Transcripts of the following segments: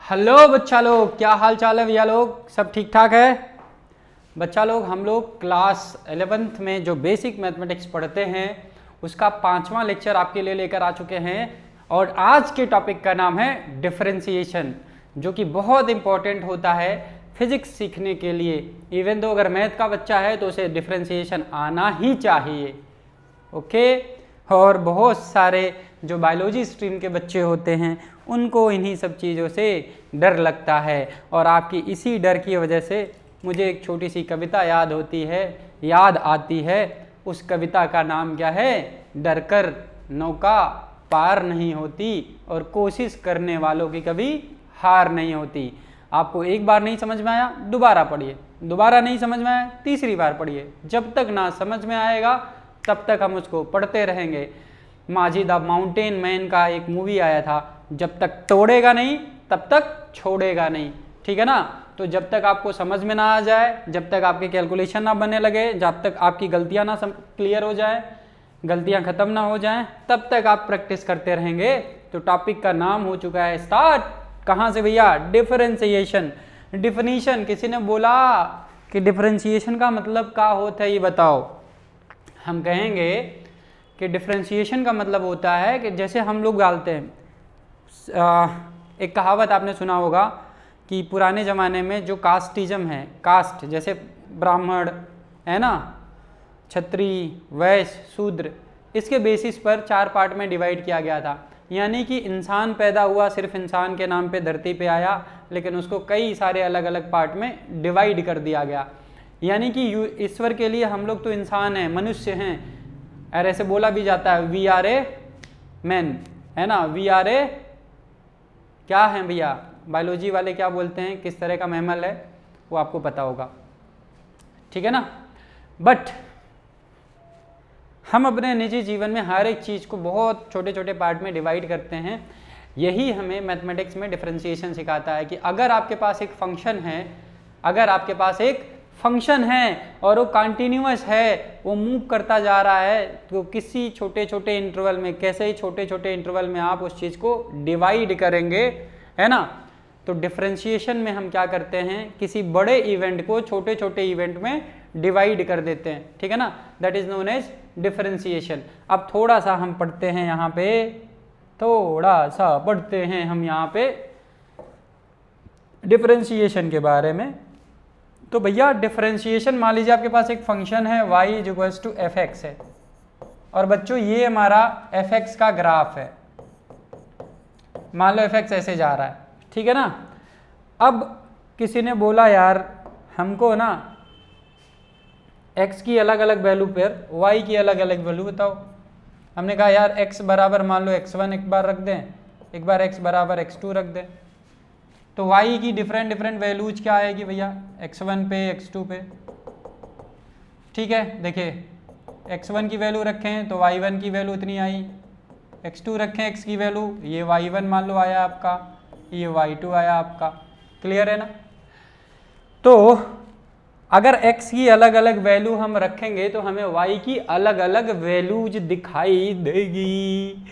Hello बच्चा लोग, क्या हाल चाल है भैया लोग? सब ठीक ठाक है? बच्चा लोग, हम लोग क्लास 11th में जो बेसिक मैथमेटिक्स पढ़ते हैं उसका 5वां लेक्चर आपके लिए लेकर आ चुके हैं और आज के टॉपिक का नाम है डिफरेंशिएशन, जो कि बहुत इंपॉर्टेंट होता है फिजिक्स सीखने के लिए। इवन दो अगर मैथ का बच्चा है तो उसे डिफरेंशिएशन आना ही चाहिए। ओके। और बहुत सारे जो बायोलॉजी स्ट्रीम के बच्चे होते हैं उनको इन्हीं सब चीज़ों से डर लगता है और आपकी इसी डर की वजह से मुझे एक छोटी सी कविता याद आती है। उस कविता का नाम क्या है? डर कर नौका पार नहीं होती और कोशिश करने वालों की कभी हार नहीं होती। आपको एक बार नहीं समझ में आया, दोबारा पढ़िए, दोबारा नहीं समझ में आया, तीसरी बार पढ़िए। जब तक ना समझ में आएगा तब तक हम उसको पढ़ते रहेंगे। माझी द माउंटेन मैन का एक मूवी आया था, जब तक तोड़ेगा नहीं तब तक छोड़ेगा नहीं। ठीक है ना? तो जब तक आपको समझ में ना आ जाए, जब तक आपके कैलकुलेशन ना बनने लगे, जब तक आपकी गलतियां ना क्लियर हो जाए, गलतियां खत्म ना हो जाएं, तब तक आप प्रैक्टिस करते रहेंगे। तो टॉपिक का नाम हो चुका है स्टार्ट। कहाँ से भैया? डिफरेंशिएशन। डिफिनीशन, किसी ने बोला कि डिफरेंशिएशन का मतलब क्या होता है, ये बताओ। हम कहेंगे कि डिफरेंशिएशन का मतलब होता है कि जैसे हम लोग डालते हैं, एक कहावत आपने सुना होगा कि पुराने ज़माने में जो कास्टिज्म है, कास्ट जैसे ब्राह्मण है ना, क्षत्रिय, वैश्य, शूद्र, इसके बेसिस पर 4 पार्ट में डिवाइड किया गया था। यानी कि इंसान पैदा हुआ, सिर्फ इंसान के नाम पे धरती पे आया, लेकिन उसको कई सारे अलग अलग पार्ट में डिवाइड कर दिया गया। यानी कि ईश्वर के लिए हम लोग तो इंसान हैं, मनुष्य हैं, और ऐसे बोला भी जाता है वी आर ए मैन, है ना। वी आर ए क्या है भैया? बायोलॉजी वाले क्या बोलते हैं, किस तरह का मैमल है, वो आपको पता होगा। ठीक है ना? बट हम अपने निजी जीवन में हर एक चीज़ को बहुत छोटे छोटे पार्ट में डिवाइड करते हैं। यही हमें मैथमेटिक्स में डिफरेंशिएशन सिखाता है कि अगर आपके पास एक फंक्शन है, अगर आपके पास एक फंक्शन है और वो कंटिन्यूअस है, वो मूव करता जा रहा है, तो किसी छोटे छोटे इंटरवल में, कैसे ही छोटे छोटे इंटरवल में आप उस चीज़ को डिवाइड करेंगे, है ना। तो डिफरेंशिएशन में हम क्या करते हैं, किसी बड़े इवेंट को छोटे छोटे इवेंट में डिवाइड कर देते हैं। ठीक है ना? That is known as differentiation. अब थोड़ा सा हम पढ़ते हैं यहाँ पे, थोड़ा सा पढ़ते हैं हम यहाँ पे डिफरेंशिएशन के बारे में। तो भैया डिफरेंशिएशन, मान लीजिए आपके पास एक फंक्शन है y equals to F X है, और बच्चों ये हमारा एफ एक्स का ग्राफ है। मान लो एफ एक्स ऐसे जा रहा है, ठीक है ना। अब किसी ने बोला यार हमको ना x की अलग अलग वैल्यू पर y की अलग अलग वैल्यू बताओ। हमने कहा यार x बराबर मान लो x1 एक बार रख दें, एक बार x बराबर x2 रख दें, तो y की डिफरेंट वैल्यूज क्या आएगी भैया? x1 पे, x2 पे। ठीक है, देखिए x1 की वैल्यू रखें तो y1 की वैल्यू इतनी आई, x2 रखें x की वैल्यू, ये y1 मान लो आया आपका, ये y2 आया आपका। क्लियर है ना? तो अगर x की अलग अलग वैल्यू हम रखेंगे तो हमें y की अलग अलग वैल्यूज दिखाई देगी,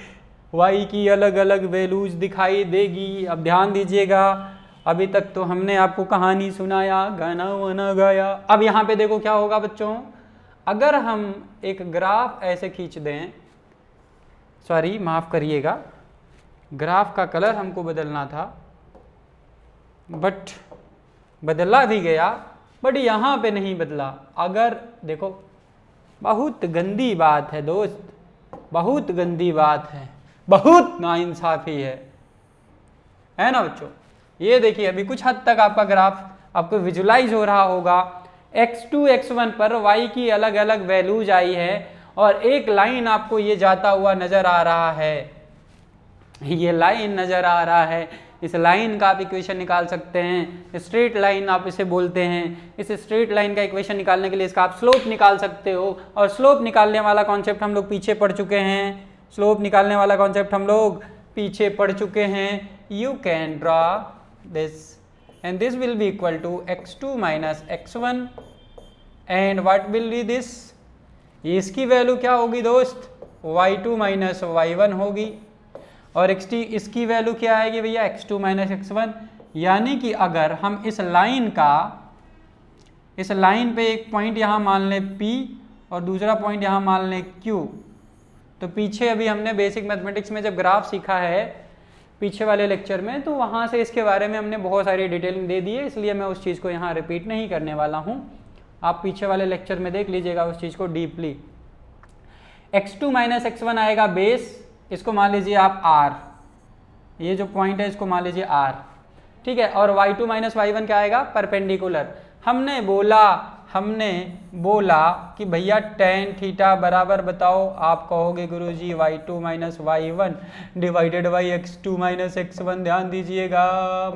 y की अलग अलग वैल्यूज दिखाई देगी। अब ध्यान दीजिएगा, अभी तक तो हमने आपको कहानी सुनाया, गाना वाना गाया। अब यहाँ पे देखो क्या होगा बच्चों, अगर हम एक ग्राफ ऐसे खींच दें, सॉरी माफ़ करिएगा, ग्राफ का कलर हमको बदलना था, बट बदला भी गया, बट यहाँ पे नहीं बदला। अगर देखो, बहुत गंदी बात है दोस्त, बहुत गंदी बात है, बहुत नाइंसाफ़ी है ना बच्चों। ये देखिए अभी कुछ हद तक आपका ग्राफ आपको विजुलाइज हो रहा होगा। x2 x1 पर y की अलग अलग वैल्यूज आई है और एक लाइन आपको ये जाता हुआ नजर आ रहा है, ये लाइन नजर आ रहा है। इस लाइन का आप इक्वेशन निकाल सकते हैं, स्ट्रेट लाइन आप इसे बोलते हैं। इस स्ट्रेट लाइन का इक्वेशन निकालने के लिए इसका आप स्लोप निकाल सकते हो, और स्लोप निकालने वाला कॉन्सेप्ट हम लोग पीछे पढ़ चुके हैं, स्लोप निकालने वाला कॉन्सेप्ट हम लोग पीछे पढ़ चुके हैं। You can draw this and this will be equal to x2 minus x1 and what will be this, इसकी वैल्यू क्या होगी दोस्त? y2 minus y1 होगी, और इसकी वैल्यू क्या आएगी भैया? x2 minus x1। यानी कि अगर हम इस लाइन पे एक पॉइंट यहाँ मान लें P और दूसरा पॉइंट यहाँ मान लें Q, तो पीछे अभी हमने बेसिक मैथमेटिक्स में जब ग्राफ सीखा है पीछे वाले लेक्चर में, तो वहाँ से इसके बारे में हमने बहुत सारी डिटेलिंग दे दी है, इसलिए मैं उस चीज़ को यहाँ रिपीट नहीं करने वाला हूँ। आप पीछे वाले लेक्चर में देख लीजिएगा उस चीज़ को डीपली। x2 माइनस x1 आएगा बेस, इसको मान लीजिए आप r, ये जो पॉइंट है इसको मान लीजिए r, ठीक है। और y2 माइनस y1 क्या आएगा, परपेंडिकुलर। हमने बोला कि भैया tan थीटा बराबर बताओ, आप कहोगे गुरुजी y2 minus y1 divided by x2 minus x1। ध्यान दीजिएगा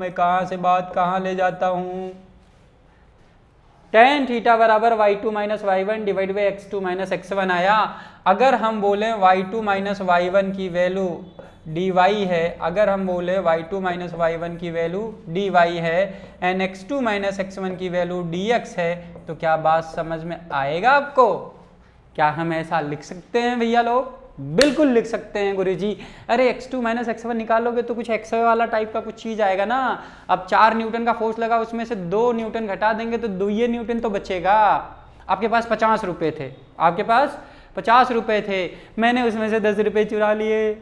मैं कहाँ से बात कहाँ ले जाता हूँ। tan थीटा बराबर y2 minus y1 divide by x2 minus x1 आया। अगर हम बोलें y2 माइनस y1 की वैल्यू dy है, अगर हम बोले y2 माइनस y1 की वैल्यू dy है एंड x2 माइनस x1 की वैल्यू dx है, तो क्या बात समझ में आएगा आपको? क्या हम ऐसा लिख सकते हैं भैया लोग? बिल्कुल लिख सकते हैं गुरुजी। अरे x2 माइनस x1 निकालोगे तो कुछ xy वाला टाइप का कुछ चीज़ आएगा ना। अब 4 न्यूटन का फोर्स लगा, उसमें से 2 न्यूटन घटा देंगे तो 2 न्यूटन तो बचेगा। आपके पास 50 रुपये थे, आपके पास 50 रुपये थे, मैंने उसमें से 10 रुपये चुरा लिए।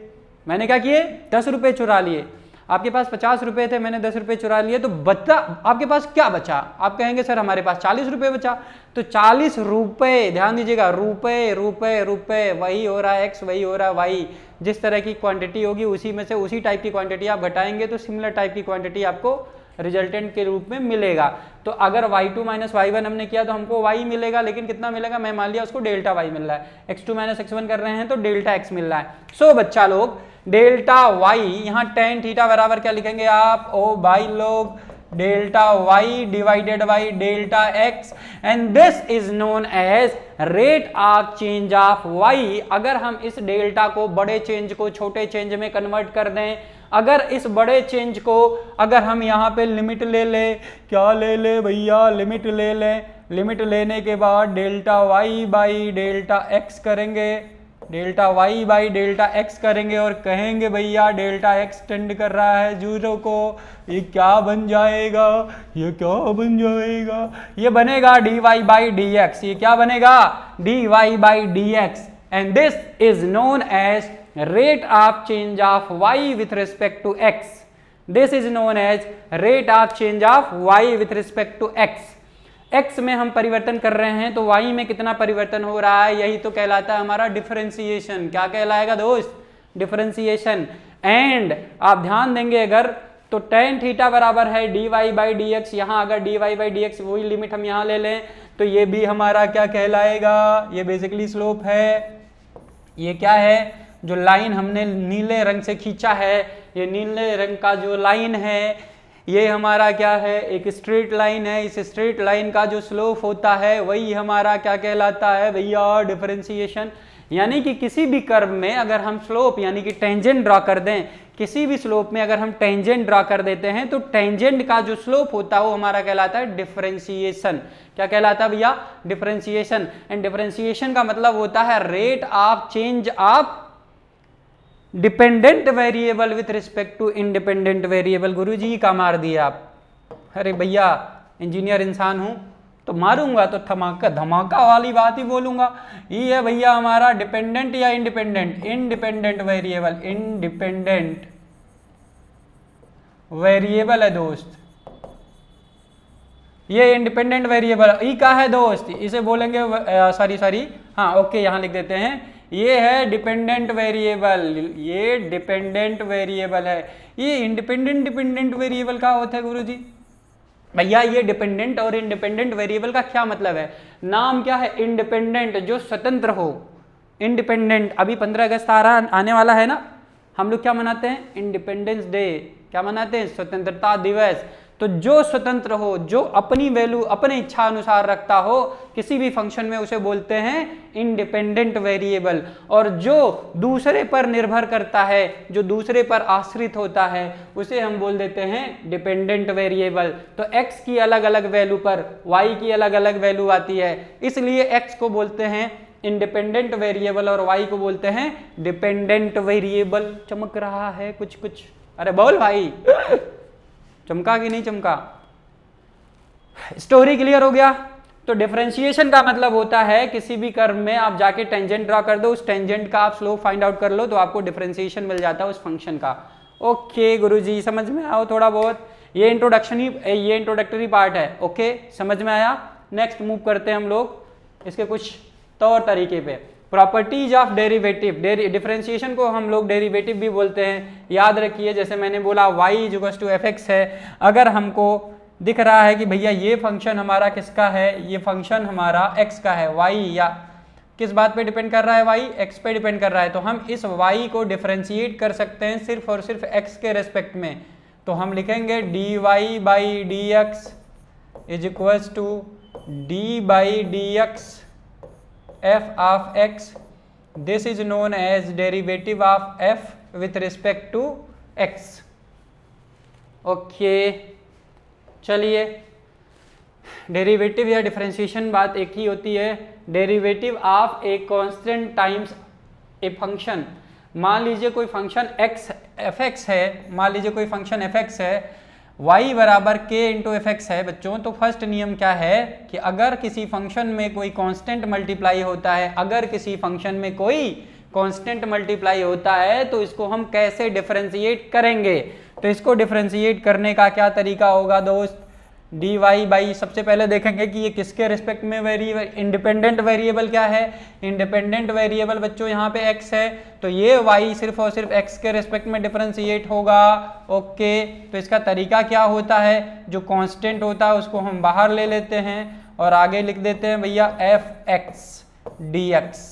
मैंने क्या किए? 10 रुपये चुरा लिए। आपके पास 50 रुपये थे, मैंने 10 रुपये चुरा लिए, तो बचा आपके पास क्या बचा? आप कहेंगे सर हमारे पास 40 रुपये बचा। तो 40 रुपये, ध्यान दीजिएगा, रुपये रुपये रुपये, वही हो रहा है x, वही हो रहा है y। जिस तरह की क्वांटिटी होगी उसी में से उसी टाइप की क्वांटिटी आप घटाएंगे तो सिमिलर टाइप की क्वांटिटी आपको रिजल्टेंट के रूप में मिलेगा। तो अगर y2 माइनस y1 हमने किया तो हमको y मिलेगा, लेकिन कितना मिलेगा? मैं मान लिया उसको डेल्टा y मिल रहा है। x2 माइनस x1 कर रहे हैं तो डेल्टा x मिल रहा है। सो बच्चा लोग डेल्टा y, यहाँ tan थीटा बराबर क्या लिखेंगे आप? ओ भाई लोग, delta y divided by delta x and this is known as rate of change of y। अगर हम इस डेल्टा को, बड़े चेंज को छोटे चेंज में कन्वर्ट कर दें, अगर इस बड़े चेंज को अगर हम यहाँ पे लिमिट ले ले, क्या ले ले भैया? लिमिट ले लें। लिमिट लेने के बाद delta y by delta x करेंगे, delta y by delta x करेंगे और कहेंगे भैया डेल्टा x टेंड कर रहा है 0 को। ये क्या बन जाएगा? ये क्या बन जाएगा? ये बनेगा dy बाई dx। ये क्या बनेगा? dy by dx and this is known as rate of change of y with respect to x. This is known as rate of change of y with respect to x. x में हम परिवर्तन कर रहे हैं तो y में कितना परिवर्तन हो रहा है, यही तो कहलाता है हमारा डिफरेंशिएशन। क्या कहलाएगा दोस्त? डिफरेंशिएशन। एंड आप ध्यान देंगे अगर तो tan थीटा बराबर है dy बाई dx। यहाँ अगर dy बाई dx वही लिमिट हम यहाँ ले लें तो ये भी हमारा क्या कहलाएगा? ये बेसिकली स्लोप है। ये क्या है? जो लाइन हमने नीले रंग से खींचा है, ये नीले रंग का जो लाइन है ये हमारा क्या है? एक स्ट्रेट लाइन है। इस स्ट्रेट लाइन का जो स्लोप होता है वही हमारा क्या कहलाता है भैया? डिफरेंशिएशन। यानी कि किसी भी कर्व में अगर हम स्लोप यानी कि टेंजेंट ड्रॉ कर दें, किसी भी स्लोप में अगर हम टेंजेंट ड्रॉ कर देते हैं तो टेंजेंट का जो स्लोप होता है वो हमारा कहलाता है डिफरेंशिएशन। क्या कहलाता है भैया? डिफरेंशिएशन। एंड डिफरेंशिएशन का मतलब होता है rate of change of dependent variable with respect to independent variable. गुरुजी का मार दिया आप। अरे भैया इंजीनियर इंसान हूं तो मारूंगा तो धमाका वाली बात ही बोलूंगा। ये है भैया हमारा डिपेंडेंट या independent? Independent variable. Independent variable है दोस्त, ये इंडिपेंडेंट वेरिएबल। ई का है दोस्त? इसे बोलेंगे सॉरी हाँ ओके, यहाँ लिख देते हैं। ये है डिपेंडेंट वेरिएबल, ये डिपेंडेंट वेरिएबल है। ये डिपेंडेंट वेरिएबल का होता है गुरुजी? भैया ये डिपेंडेंट और इंडिपेंडेंट वेरिएबल का क्या मतलब है? नाम क्या है? इंडिपेंडेंट, जो स्वतंत्र हो। इंडिपेंडेंट, अभी 15 अगस्त आने वाला है ना, हम लोग क्या मनाते हैं? Independence day. क्या मनाते हैं? स्वतंत्रता दिवस। तो जो स्वतंत्र हो, जो अपनी वैल्यू अपने इच्छा अनुसार रखता हो किसी भी फंक्शन में, उसे बोलते हैं इंडिपेंडेंट वेरिएबल। और जो दूसरे पर निर्भर करता है, जो दूसरे पर आश्रित होता है, उसे हम बोल देते हैं डिपेंडेंट वेरिएबल। तो x की अलग अलग वैल्यू पर y की अलग अलग वैल्यू आती है, इसलिए x को बोलते हैं इंडिपेंडेंट वेरिएबल और y को बोलते हैं डिपेंडेंट वेरिएबल। चमक रहा है कुछ कुछ? अरे बोल भाई। चमका कि नहीं चमका? स्टोरी क्लियर हो गया? तो डिफरेंशिएशन का मतलब होता है किसी भी कर्व में आप जाके टेंजेंट ड्रा कर दो, उस टेंजेंट का आप स्लोप फाइंड आउट कर लो तो आपको डिफरेंशिएशन मिल जाता है उस फंक्शन का। ओके गुरुजी, समझ में आओ थोड़ा बहुत? ये इंट्रोडक्टरी पार्ट है। ओके, समझ में आया? नेक्स्ट मूव करते हैं हम लोग इसके कुछ तौर तरीके पे। प्रॉपर्टीज ऑफ डेरिवेटिव, डिफरेंशिएशन को हम लोग डेरिवेटिव भी बोलते हैं। याद रखिए, जैसे मैंने बोला y=fx है, अगर हमको दिख रहा है कि भैया ये फंक्शन हमारा किसका है, ये फंक्शन हमारा x का है, y या किस बात पे डिपेंड कर रहा है, y x पे डिपेंड कर रहा है, तो हम इस y को डिफरेंशिएट कर सकते हैं सिर्फ और सिर्फ x के रेस्पेक्ट में। तो हम लिखेंगे dy/dx is equals to d/dx f of x, this is known as derivative of f with respect to x। Okay, चलिए, डेरिवेटिव या डिफरेंशिएशन बात एक ही होती है। Derivative of a constant times a function. मान लीजिए कोई फंक्शन x fx है, मान लीजिए कोई फंक्शन fx है, y बराबर k इंटू एफ एक्स है बच्चों। तो फर्स्ट नियम क्या है कि अगर किसी फंक्शन में कोई कांस्टेंट मल्टीप्लाई होता है, अगर किसी फंक्शन में कोई कांस्टेंट मल्टीप्लाई होता है तो इसको हम कैसे डिफरेंशिएट करेंगे? तो इसको डिफरेंशिएट करने का क्या तरीका होगा दोस्त? dy/, सबसे पहले देखेंगे कि ये किसके रिस्पेक्ट में वेरिएबल, इंडिपेंडेंट वेरिएबल क्या है? इंडिपेंडेंट वेरिएबल बच्चों यहाँ पे x है, तो ये y सिर्फ और सिर्फ x के रिस्पेक्ट में डिफरेंशिएट होगा। ओके, तो इसका तरीका क्या होता है? जो कांस्टेंट होता है उसको हम बाहर ले लेते हैं और आगे लिख देते हैं भैया fx dx,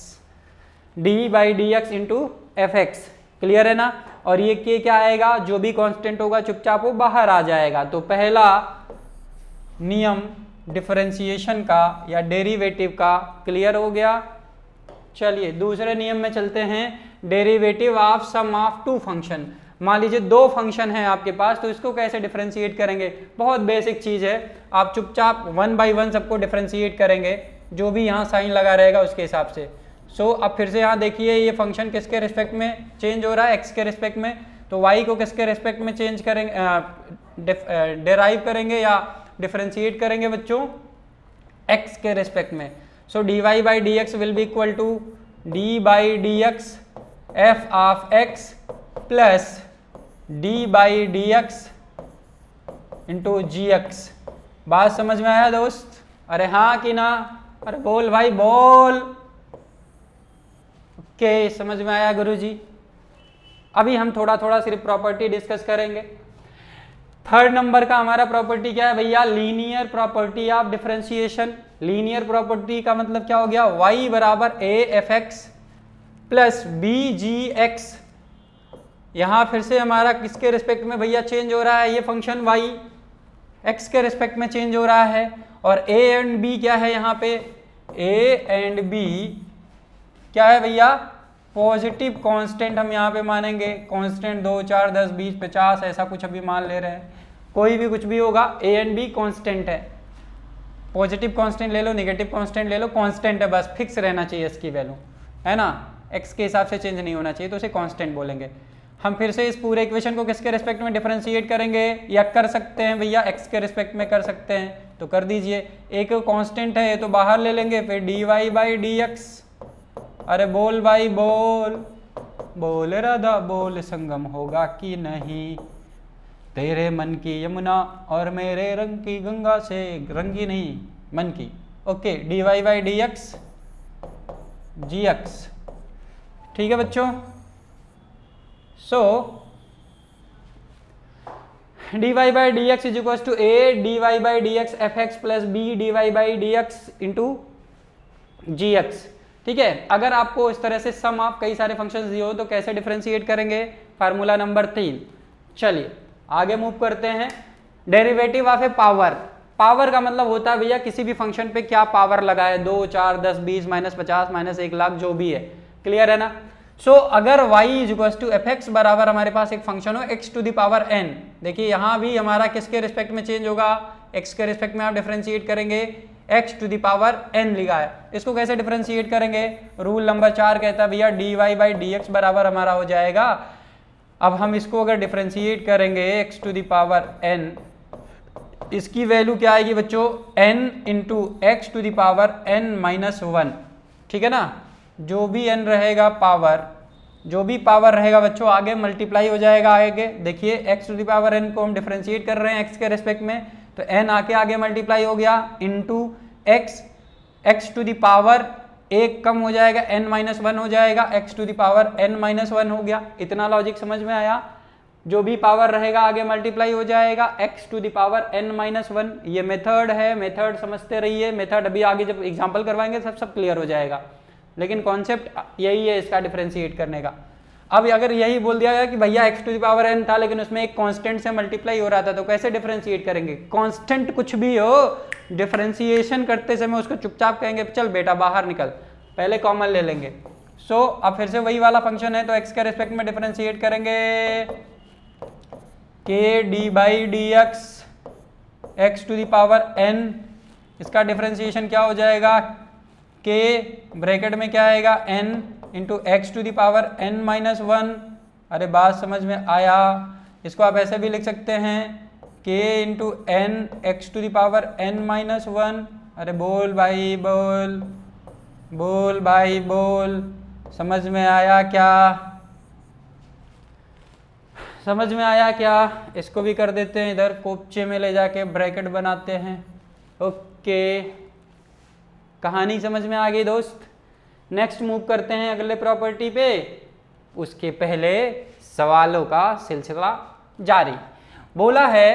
d/dx into F x. Clear है ना? और ये k क्या आएगा? जो भी कांस्टेंट होगा चुपचाप वो बाहर आ जाएगा। तो पहला नियम डिफरेंशिएशन का या डेरिवेटिव का क्लियर हो गया। चलिए दूसरे नियम में चलते हैं। Derivative of sum of two function. मान लीजिए दो फंक्शन है आपके पास, तो इसको कैसे डिफरेंशिएट करेंगे? बहुत बेसिक चीज़ है, आप चुपचाप 1 बाय 1 सबको डिफरेंशिएट करेंगे, जो भी यहाँ साइन लगा रहेगा उसके हिसाब से। सो अब फिर से यहाँ देखिए, ये फंक्शन किसके रिस्पेक्ट में चेंज हो रहा है? x के रिस्पेक्ट में। तो y को किसके रिस्पेक्ट में चेंज करेंगे, डेराइव करेंगे या डिफरेंशिएट करेंगे बच्चों? x के रिस्पेक्ट में। So dy/dx will be equal to d/dx f of x plus d/dx into gx। बात समझ में आया दोस्त? अरे हाँ कि ना? अरे बोल भाई बोल। ओके, समझ में आया गुरुजी? अभी हम थोड़ा थोड़ा सिर्फ प्रॉपर्टी डिस्कस करेंगे। थर्ड नंबर का हमारा प्रॉपर्टी क्या है भैया? Linear property of differentiation. Linear property का मतलब क्या हो गया? y बराबर a(f(x) प्लस b(g(x). यहां फिर से हमारा किसके रिस्पेक्ट में भैया चेंज हो रहा है? ये फंक्शन y x के रिस्पेक्ट में चेंज हो रहा है। और a एंड b क्या है यहाँ पे? a एंड b क्या है भैया? पॉजिटिव कांस्टेंट हम यहाँ पे मानेंगे। कांस्टेंट 2, 4, 10, 20, 50 ऐसा कुछ अभी मान ले रहे हैं, कोई भी कुछ भी होगा। ए एंड बी कांस्टेंट है, पॉजिटिव कांस्टेंट ले लो, नेगेटिव कांस्टेंट ले लो, कांस्टेंट है, बस फिक्स रहना चाहिए इसकी वैल्यू, है ना? एक्स के हिसाब से चेंज नहीं होना चाहिए, तो उसे कांस्टेंट बोलेंगे। हम फिर से इस पूरे इक्वेशन को किसके रिस्पेक्ट में डिफरेंशिएट करेंगे? या कर सकते हैं भैया एक्स के रिस्पेक्ट में कर सकते हैं, तो कर दीजिए। एक कांस्टेंट है ये तो बाहर ले लेंगे, फिर dy/dx। अरे बोल भाई बोल, बोल राधा बोल, संगम होगा कि नहीं तेरे मन की यमुना और मेरे रंग की गंगा से, रंगी नहीं मन की। Okay, dy/dx gx। ठीक है बच्चों? So dy/dx is equal to a dy/dx fx plus b dy/dx into gx। ठीक है, अगर आपको इस तरह से सम ऑफ कई सारे फंक्शंस दिए हो तो कैसे डिफरेंशिएट करेंगे? Formula number 3। चलिए आगे मूव करते हैं। Derivative of A power. Power का मतलब होता है भैया किसी भी फंक्शन पे क्या पावर लगा है, 2, 4, 10, 20, -50, -1 लाख जो भी है। क्लियर है ना? सो अगर y = fx बराबर हमारे पास एक फंक्शन हो x⁴n। देखिए यहाँ भी हमारा किसके रिस्पेक्ट में चेंज होगा? x के रिस्पेक्ट में आप डिफरेंशिएट करेंगे, x⁴n लिखा है, इसको कैसे डिफरेंशिएट करेंगे? रूल नंबर 4 कहता है भैया dy/dx बराबर हमारा हो जाएगा अब हम इसको अगर डिफरेंशिएट करेंगे x to the power n, इसकी वैल्यू क्या आएगी बच्चों, n into x to the power n minus 1, ठीक है ना। जो भी n रहेगा पावर, जो भी पावर रहेगा बच्चों आगे मल्टीप्लाई हो जाएगा। आगे देखिए x to the power n को हम डिफरेंशिएट कर रहे हैं x के रेस्पेक्ट में, तो n आगे मल्टीप्लाई हो गया into x to the power एक कम हो जाएगा, n माइनस 1 हो जाएगा, x to the power n minus 1 हो गया। इतना लॉजिक समझ में आया। जो भी पावर रहेगा आगे मल्टीप्लाई हो जाएगा x to the power n minus 1। ये मेथड है, मेथड समझते रहिए। मेथड अभी आगे जब एग्जाम्पल करवाएंगे सब क्लियर हो जाएगा, लेकिन कॉन्सेप्ट यही है इसका डिफरेंशिएट करने का। अब अगर यही बोल दिया गया कि भैया x to the power n था लेकिन उसमें एक कांस्टेंट से मल्टीप्लाई हो रहा था, तो कैसे डिफरेंशिएट करेंगे। कांस्टेंट कुछ भी हो, डिफरेंशिएशन करते समय उसको चुपचाप कहेंगे चल बेटा बाहर निकल, पहले कॉमन ले लेंगे। सो अब फिर से वही वाला फंक्शन है, तो x के रेस्पेक्ट में डिफरेंशिएट करेंगे k D by D x to the power n, इसका डिफरेंशिएशन क्या हो जाएगा, k ब्रैकेट में क्या आएगा n into x to the power n minus 1। अरे बात समझ में आया। इसको आप ऐसे भी लिख सकते हैं k into n x to the power n minus 1। अरे बोल भाई बोल, बोल भाई बोल, समझ में आया क्या, समझ में आया क्या। इसको भी कर देते हैं इधर कोपचे में ले जाके ब्रैकेट बनाते हैं। ओके, कहानी समझ में आ गई दोस्त। नेक्स्ट मूव करते हैं अगले प्रॉपर्टी पे। उसके पहले सवालों का सिलसिला जारी। बोला है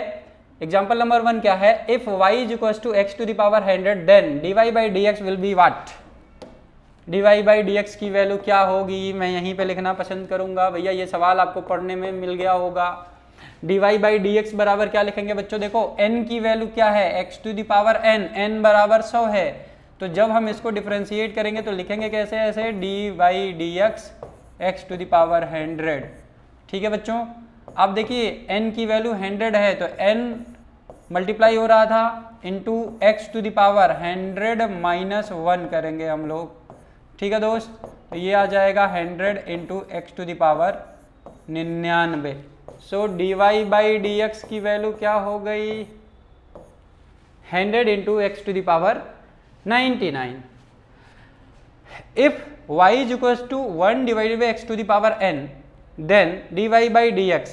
एग्जांपल नंबर 1 क्या है, if y is equal to x to the power 100 then dy by D x will be what. dy by D x की वैल्यू क्या होगी, मैं यहीं पे लिखना पसंद करूंगा। भैया ये सवाल आपको पढ़ने में मिल गया होगा। dy बाई डी एक्स बराबर क्या लिखेंगे बच्चों, देखो n की वैल्यू क्या है, x to the power n बराबर 100 है। तो जब हम इसको डिफरेंशिएट करेंगे तो लिखेंगे कैसे, ऐसे dy by D x x to the power 100। ठीक है बच्चों। अब देखिए n की वैल्यू 100 है तो n मल्टीप्लाई हो रहा था into x to the power 100 minus 1 करेंगे हम लोग। ठीक है दोस्त, तो ये आ जाएगा 100 into x to the power 99। So D Y by D x की वैल्यू क्या हो गई, 100 into x to the power 99। If y is equal to 1 divided by x to the power n then dy by D x,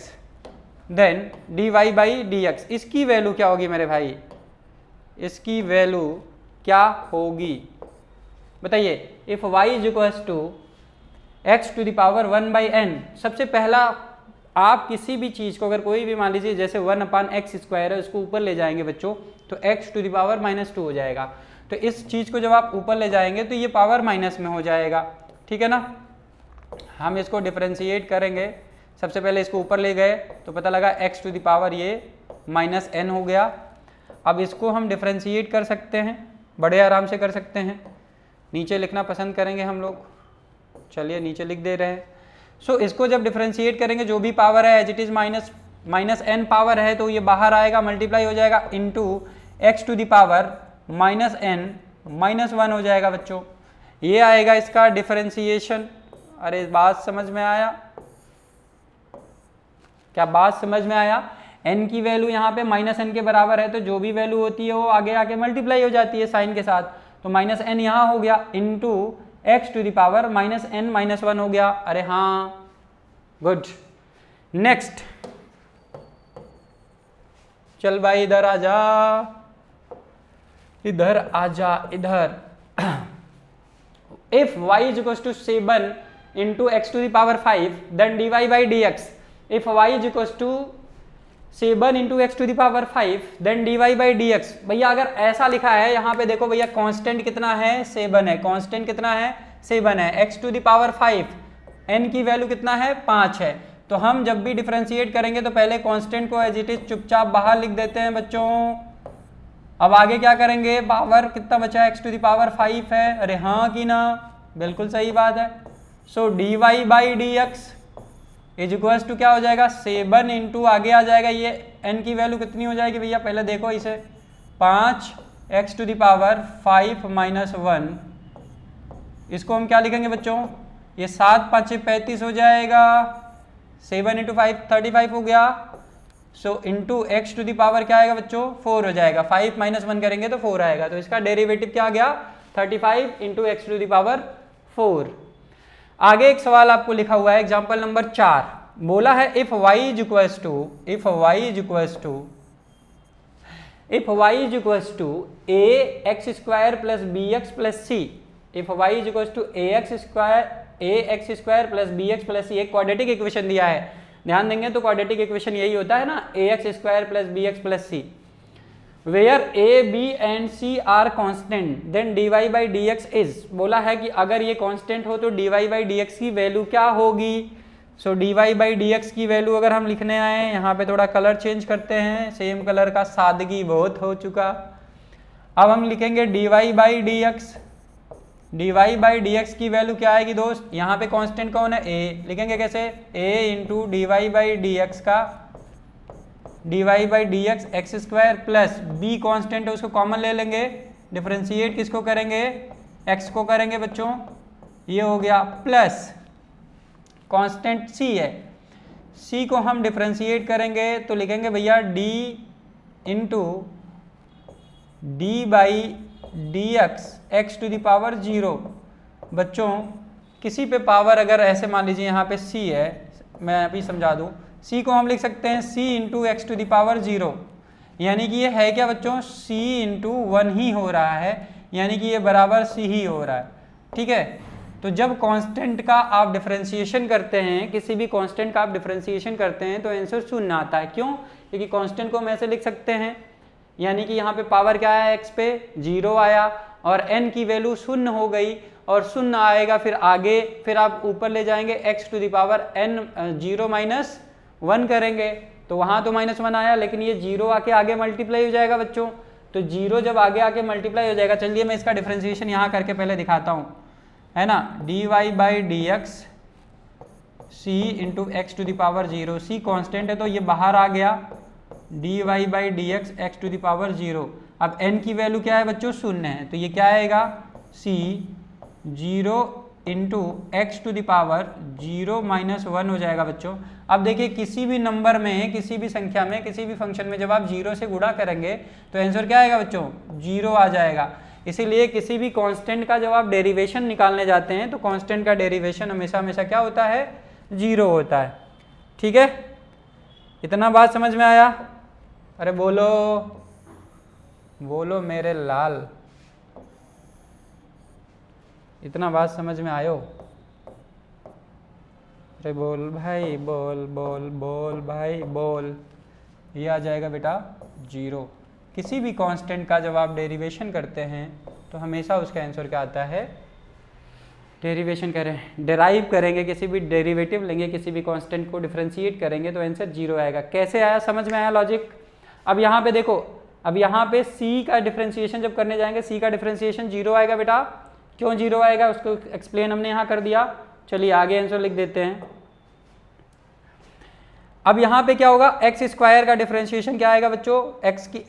then dy by D x, इसकी value क्या होगी मेरे भाई, इसकी वैल्यू क्या होगी बताइए। If y is equal to x to the power 1 by n, सबसे पहला आप किसी भी चीज़ को अगर कोई भी मान लीजिए जैसे 1/x² है उसको ऊपर ले जाएंगे बच्चों तो x टू द पावर -2 हो जाएगा। तो इस चीज़ को जब आप ऊपर ले जाएंगे तो ये पावर माइनस में हो जाएगा। ठीक है ना। हम इसको डिफरेंशिएट करेंगे, सबसे पहले इसको ऊपर ले गए तो पता लगा x टू द पावर ये -n हो गया। अब इसको हम डिफरेंशिएट कर सकते हैं, बड़े आराम से कर सकते हैं। नीचे लिखना पसंद करेंगे हम लोग, चलिए नीचे लिख दे रहे हैं। सो इसको जब डिफरेंशिएट करेंगे जो भी पावर है as it is -n power है तो ये बाहर आएगा, मल्टीप्लाई हो जाएगा into x to the power -n -1 हो जाएगा बच्चों। ये आएगा इसका डिफरेंशिएशन। अरे बात समझ में आया क्या, बात समझ में आया। n की वैल्यू यहाँ पे -n के बराबर है तो जो भी वैल्यू होती है वो आगे आके मल्टीप्लाई हो जाती है साइन के साथ। तो -n यहाँ हो गया into x to the power -n -1 हो गया। अरे हाँ गुड। नेक्स्ट चल भाई इधर आ जा, इधर आ जा इधर। If y is equal to 7 into x to the power 5 then dy by D x. If y is equal to 7 into x to the power 5 then dy by D x. भैया अगर ऐसा लिखा है यहाँ पे देखो भैया कांस्टेंट कितना है 7 है, कांस्टेंट कितना है 7 है, x to the power 5 n की वैल्यू कितना है 5 है। तो हम जब भी डिफरेंशिएट करेंगे तो पहले कांस्टेंट को एज इट इज चुपचाप बाहर लिख देते हैं बच्चों। अब आगे क्या करेंगे, पावर कितना बचा है एक्स टू द पावर 5 है। अरे हाँ कि ना, बिल्कुल सही बात है। So D Y by D x is equal to क्या हो जाएगा 7 इंटू आगे आ जाएगा ये n की वैल्यू कितनी हो जाएगी भैया, पहले देखो इसे 5 एक्स टू द पावर 5 -1। इसको हम क्या लिखेंगे बच्चों, ये 7 5 35 हो जाएगा 7 इंटू 5 35 हो गया। So into x to the power क्या आएगा बच्चों 4 हो जाएगा। 5 माइनस 1 करेंगे तो 4 आएगा, तो इसका डेरिवेटिव क्या आ गया 35 into x to the power 4। आगे एक सवाल आपको लिखा हुआ है एग्जाम्पल नंबर 4, बोला है if y is equals to A X square plus B X plus C, if y is equals to A X square plus B X plus C, एक क्वाड्रेटिक इक्वेशन दिया है, ध्यान देंगे तो क्वाड्रेटिक इक्वेशन यही होता है ना, A X square plus B X plus C, where A B and C are constant then D Y by D x is, बोला है कि अगर ये कॉन्स्टेंट हो तो D Y by D x की वैल्यू क्या होगी। So D Y by D x की वैल्यू अगर हम लिखने आए, यहाँ पे थोड़ा कलर चेंज करते हैं, सेम कलर का सादगी बहुत हो चुका। अब हम लिखेंगे d Y by D x, d Y by D x की वैल्यू क्या आएगी दोस्त, यहाँ पे कांस्टेंट कौन है ए, लिखेंगे कैसे A into D Y by D X का D Y by D x X square plus B constant है उसको कॉमन ले लेंगे, डिफरेंशिएट किसको करेंगे एक्स को करेंगे बच्चों, ये हो गया प्लस कांस्टेंट सी है, सी को हम डिफरेंशिएट करेंगे तो लिखेंगे भैया d into d by D x to the power 0। बच्चों किसी पे पावर अगर ऐसे मान लीजिए यहाँ पे c है, मैं अभी समझा दूँ, c को हम लिख सकते हैं c into x to the power 0, यानी कि ये है क्या बच्चों c इंटू 1 ही हो रहा है, यानी कि ये बराबर c ही हो रहा है, ठीक है। तो जब कांस्टेंट का आप डिफरेंशिएशन करते हैं, किसी भी कांस्टेंट का आप डिफरेंशिएशन करते हैं तो आंसर शून्य आता है, क्यों, क्योंकि कांस्टेंट को हम ऐसे लिख सकते हैं, यानी कि यहाँ पे पावर क्या आया x पे 0 आया और n की वैल्यू शून्य हो गई और शून्य आएगा, फिर आगे फिर आप ऊपर ले जाएंगे x to the power n 0 minus 1 करेंगे तो वहाँ तो -1 आया, लेकिन ये 0 आके आगे मल्टीप्लाई हो जाएगा बच्चों, तो 0 जब आगे आके मल्टीप्लाई हो जाएगा, चलिए मैं इसका डिफरेंशिएशन यहाँ करके पहले दिखाता हूँ, है ना, d Y by D x c into x to the power 0, c constant है तो ये बाहर आ गया, d Y by D x x to the power 0। अब n की वैल्यू क्या है बच्चों शून्य है, तो ये क्या आएगा c 0 into x to the power 0 minus 1 हो जाएगा बच्चों। अब देखिए किसी भी नंबर में, किसी भी संख्या में, किसी भी फंक्शन में जब आप 0 से गुणा करेंगे तो आंसर क्या आएगा बच्चों 0 आ जाएगा। इसीलिए किसी भी कांस्टेंट का जब आप डेरिवेशन निकालने जाते हैं तो कांस्टेंट का डेरिवेशन हमेशा हमेशा क्या होता है 0 होता है, ठीक है। इतना बात समझ में आया, अरे बोलो बोलो मेरे लाल, इतना बात समझ में आयो, अरे बोल भाई बोल बोल बोल भाई बोल, ये आ जाएगा बेटा 0। किसी भी कांस्टेंट का जब आप डेरिवेशन करते हैं तो हमेशा उसका आंसर क्या आता है, डेरिवेशन करें डेराइव करेंगे, किसी भी डेरिवेटिव लेंगे, किसी भी कांस्टेंट को डिफरेंशिएट करेंगे तो आंसर 0 आएगा। कैसे आया, समझ में आया लॉजिक। अब यहाँ पे देखो, अब यहाँ पे c का डिफरेंशिएशन जब करने जाएंगे c का डिफरेंशिएशन 0 आएगा बेटा, क्यों 0 आएगा उसको एक्सप्लेन हमने यहाँ कर दिया। चलिए आगे आंसर लिख देते हैं। अब यहाँ पे क्या होगा, एक्स स्क्वायर का डिफरेंशिएशन क्या आएगा बच्चों, एक्स की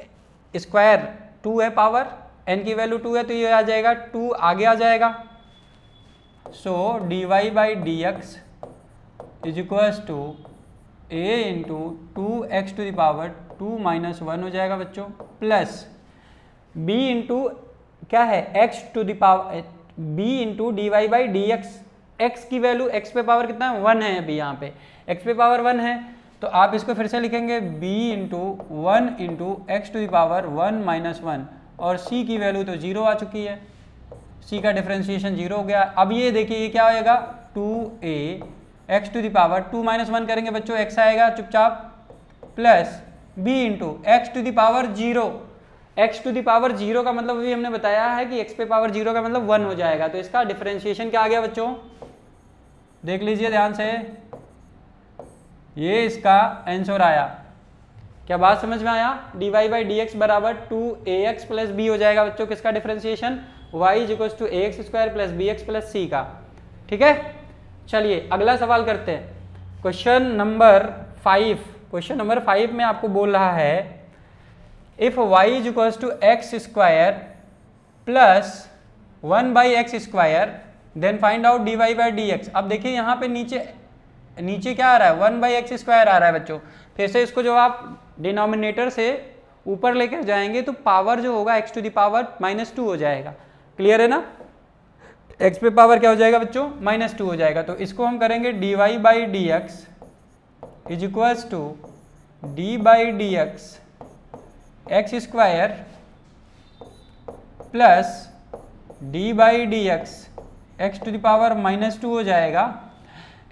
स्क्वायर 2 है पावर, n की वैल्यू 2 है तो ये आ जाएगा 2 आगे आ जाएगा। So D Y by D x is equals to a into 2x to the power 2 minus 1 हो जाएगा बच्चों, प्लस b इंटू क्या है x to the power b into D Y by D x, x की value x पे power कितना है 1 है, अभी यहाँ पे x पे पावर 1 है तो आप इसको फिर से लिखेंगे b into 1 into x to the power 1 minus 1 और c की वैल्यू तो 0 आ चुकी है, c का डिफरेंशिएशन 0 हो गया। अब ये देखिए ये क्या आएगा 2a x to the power 2 minus 1 करेंगे बच्चों x आएगा चुपचाप, plus b into x to the power 0, x to the power 0 का मतलब अभी हमने बताया है कि x पे पावर 0 का मतलब 1 हो जाएगा, तो इसका डिफरेंशिएशन क्या आ गया बच्चों, देख लीजिए ध्यान से, ये इसका आंसर आया। क्या बात समझ में आया, D Y by D x बराबर 2ax प्लस बी हो जाएगा बच्चों, किसका differentiation y is equal to ax square plus B X plus C का, ठीक है। चलिए अगला सवाल करते हैं, क्वेश्चन नंबर 5। क्वेश्चन नंबर 5 में आपको बोल रहा है if y is equal to x square plus 1 by x square then find out d Y by D x. अब देखिए यहाँ पे नीचे नीचे क्या आ रहा है 1/x² आ रहा है बच्चों। फिर से इसको जो आप डिनोमिनेटर से ऊपर लेकर जाएंगे तो पावर जो होगा x टू द पावर -2 हो जाएगा। क्लियर है ना, x पे पावर क्या हो जाएगा बच्चों -2 हो जाएगा। तो इसको हम करेंगे dy/dx is equals to d/dx x² plus d/dx x to the power -2 हो जाएगा।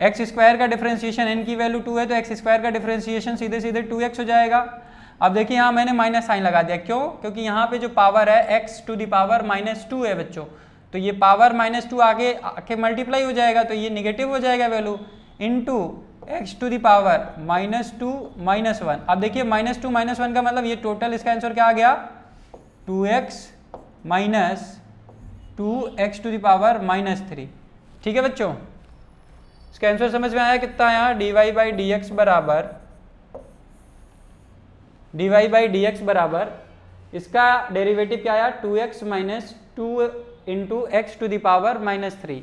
x² का डिफरेंशिएशन n की वैल्यू 2 है तो x² का डिफरेंशिएशन सीधे सीधे 2x हो जाएगा। अब देखिए यहाँ मैंने माइनस साइन लगा दिया, क्यों? क्योंकि यहाँ पे जो पावर है x टू द पावर -2 है बच्चों, तो ये पावर -2 आगे आके मल्टीप्लाई हो जाएगा तो ये निगेटिव हो जाएगा value, into x to the power -2 -1। अब देखिए -2 -1 का मतलब ये टोटल इसका आंसर क्या आ गया 2x minus 2x to the power -3। ठीक है बच्चों, इसका आंसर समझ में आया कितना आया? dy/dx बराबर इसका डेरिवेटिव क्या आया 2x minus 2 into x to the power -3।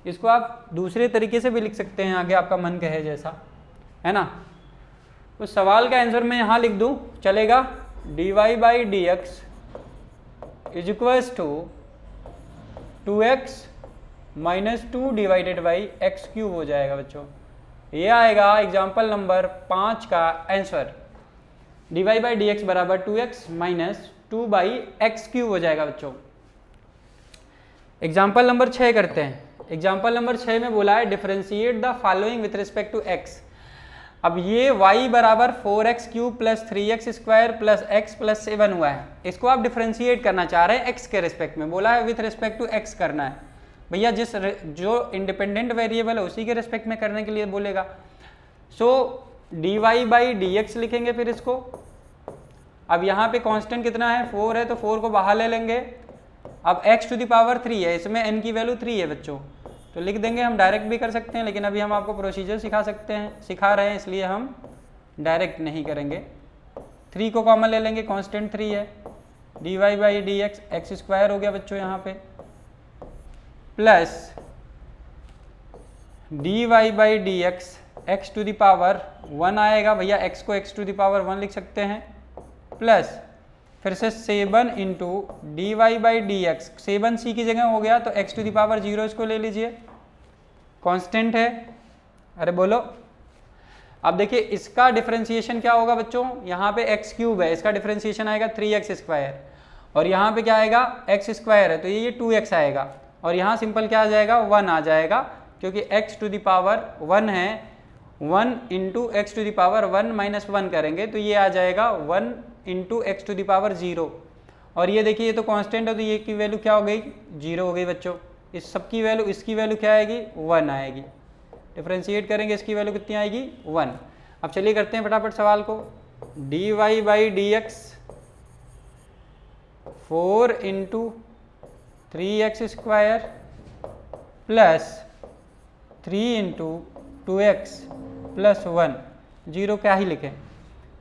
इसको आप दूसरे तरीके से भी लिख सकते हैं, आगे आपका मन कहे जैसा, है ना। तो सवाल का आंसर मैं यहाँ लिख दूँ चलेगा, dy/dx is equals to 2x minus 2 divided by x³ हो जाएगा बच्चों। ये आएगा एग्जाम्पल नंबर 5 का आंसर। dy/dx बराबर 2x माइनस 2/x³ हो जाएगा बच्चों। एग्जाम्पल नंबर 6 करते हैं। एग्जाम्पल नंबर 6 में बोला है differentiate the following with respect to x। अब ये y बराबर 4x³ plus 3x² plus x plus 7 हुआ है, इसको आप डिफरेंशिएट करना चाह रहे हैं x के रिस्पेक्ट में। बोला है विथ रिस्पेक्ट टू x करना है भैया, जो इंडिपेंडेंट वेरिएबल है उसी के रिस्पेक्ट में करने के लिए बोलेगा। सो dy/dx लिखेंगे फिर इसको। अब यहाँ पे कांस्टेंट कितना है 4 है तो 4 को बाहर ले लेंगे। अब x टू द पावर 3 है, इसमें n की वैल्यू 3 है बच्चों, तो लिख देंगे। हम डायरेक्ट भी कर सकते हैं लेकिन अभी हम आपको प्रोसीजर सिखा रहे हैं इसलिए हम डायरेक्ट नहीं करेंगे। 3 को कॉमन ले लेंगे, कांस्टेंट 3 है। dy/dx x² हो गया बच्चों यहाँ पे, plus dy/dx x to the power 1 आएगा भैया, x को x टू द पावर 1 लिख सकते हैं, प्लस फिर से 7 इंटू dy/dx 7 c की जगह हो गया तो x टू द पावर 0 इसको ले लीजिए, कांस्टेंट है। अरे बोलो, अब देखिए इसका डिफरेंशिएशन क्या होगा बच्चों, यहाँ पे x³ है, इसका डिफरेंशिएशन आएगा 3x² और यहाँ पे क्या आएगा x² है तो ये 2x आएगा और यहाँ सिंपल क्या आ जाएगा 1 आ जाएगा, क्योंकि x टू द पावर 1 है। 1 into x to the power 1 minus 1 करेंगे तो ये आ जाएगा 1 into x to the power 0। और ये देखिए ये तो कांस्टेंट है तो ये की वैल्यू क्या हो गई 0 हो गई बच्चों। इस सब की वैल्यू, इसकी वैल्यू क्या आएगी 1 आएगी। डिफरेंशिएट करेंगे इसकी वैल्यू कितनी आएगी 1। अब चलिए करते हैं फटाफट सवाल को। dy/dx 4 into 3x² plus 3 into 2x plus 1, 0 क्या ही लिखें,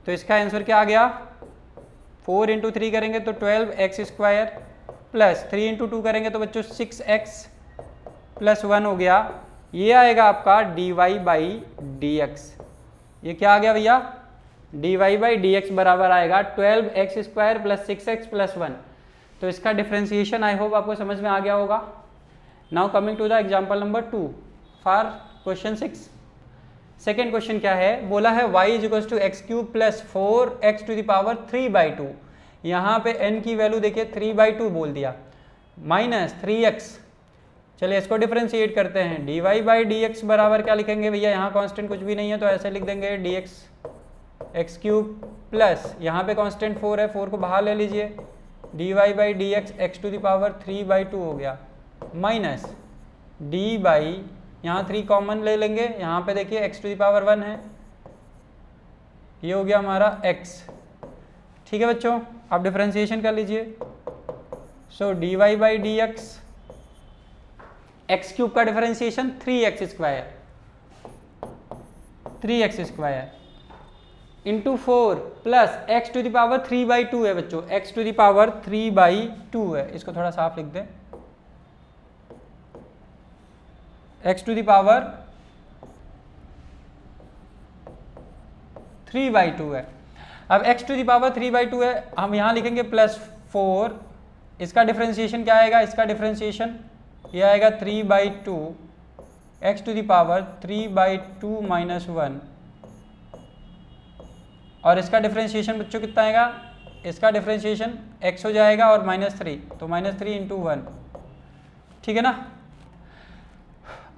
तो इसका आंसर क्या आ गया 4 इंटू 3 करेंगे तो 12x² प्लस 3 इंटू 2 करेंगे तो बच्चों 6x प्लस 1 हो गया। ये आएगा आपका dy/dx। ये क्या आ गया भैया dy/dx बराबर आएगा 12x² प्लस 6x प्लस 1। तो इसका डिफरेंशिएशन आई होप आपको समझ में आ गया होगा। Now coming to the example number 2 for question 6। Second question क्या है, बोला है y is equal to x³ plus 4x to the power 3/2। यहाँ पे n की वैल्यू देखिए 3/2 बोल दिया, माइनस 3x। चलिए इसको डिफरेंशिएट करते हैं। dy/dx बराबर क्या लिखेंगे भैया, यहाँ कांस्टेंट कुछ भी नहीं है तो ऐसे लिख देंगे dx x³ प्लस यहाँ पे कांस्टेंट 4 है, 4 को बाहर ले लीजिए, dy/dx x to the power 3/2 हो गया, माइनस d/ यहाँ 3 कॉमन ले लेंगे, यहाँ पे देखिए x टू द पावर 1 है, ये हो गया हमारा x। ठीक है बच्चों, आप डिफरेंशिएशन कर लीजिए। सो dy/dx x³ का differentiation 3x² into 4 plus x to the power 3/2 है बच्चों, x टू द पावर 3/2 है। इसको थोड़ा साफ लिख दें, x टू द पावर 3/2 है। अब x टू द पावर 3/2 है, हम यहाँ लिखेंगे +4, इसका डिफरेंशिएशन क्या आएगा, इसका डिफरेंशिएशन ये आएगा 3/2 x टू द पावर 3/2 - 1, और इसका डिफरेंशिएशन बच्चों कितना आएगा, इसका डिफरेंशिएशन x हो जाएगा और -3, तो -3 × 1, ठीक है ना।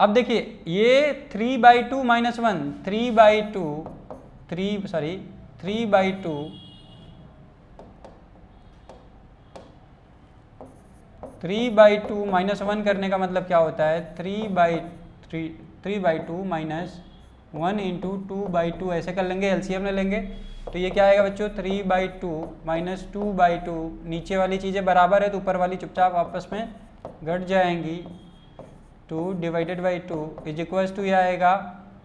अब देखिए ये 3/2 - 1, 3/2 - 1 करने का मतलब क्या होता है, 3/2 - 1 × 2/2 ऐसे कर लेंगे, एलसीएम ले लेंगे, तो ये क्या आएगा बच्चों, 3/2 - 2/2, नीचे वाली चीज़ें बराबर है तो ऊपर वाली चुपचाप आपस में घट जाएंगी, 2 / 2 = ये आएगा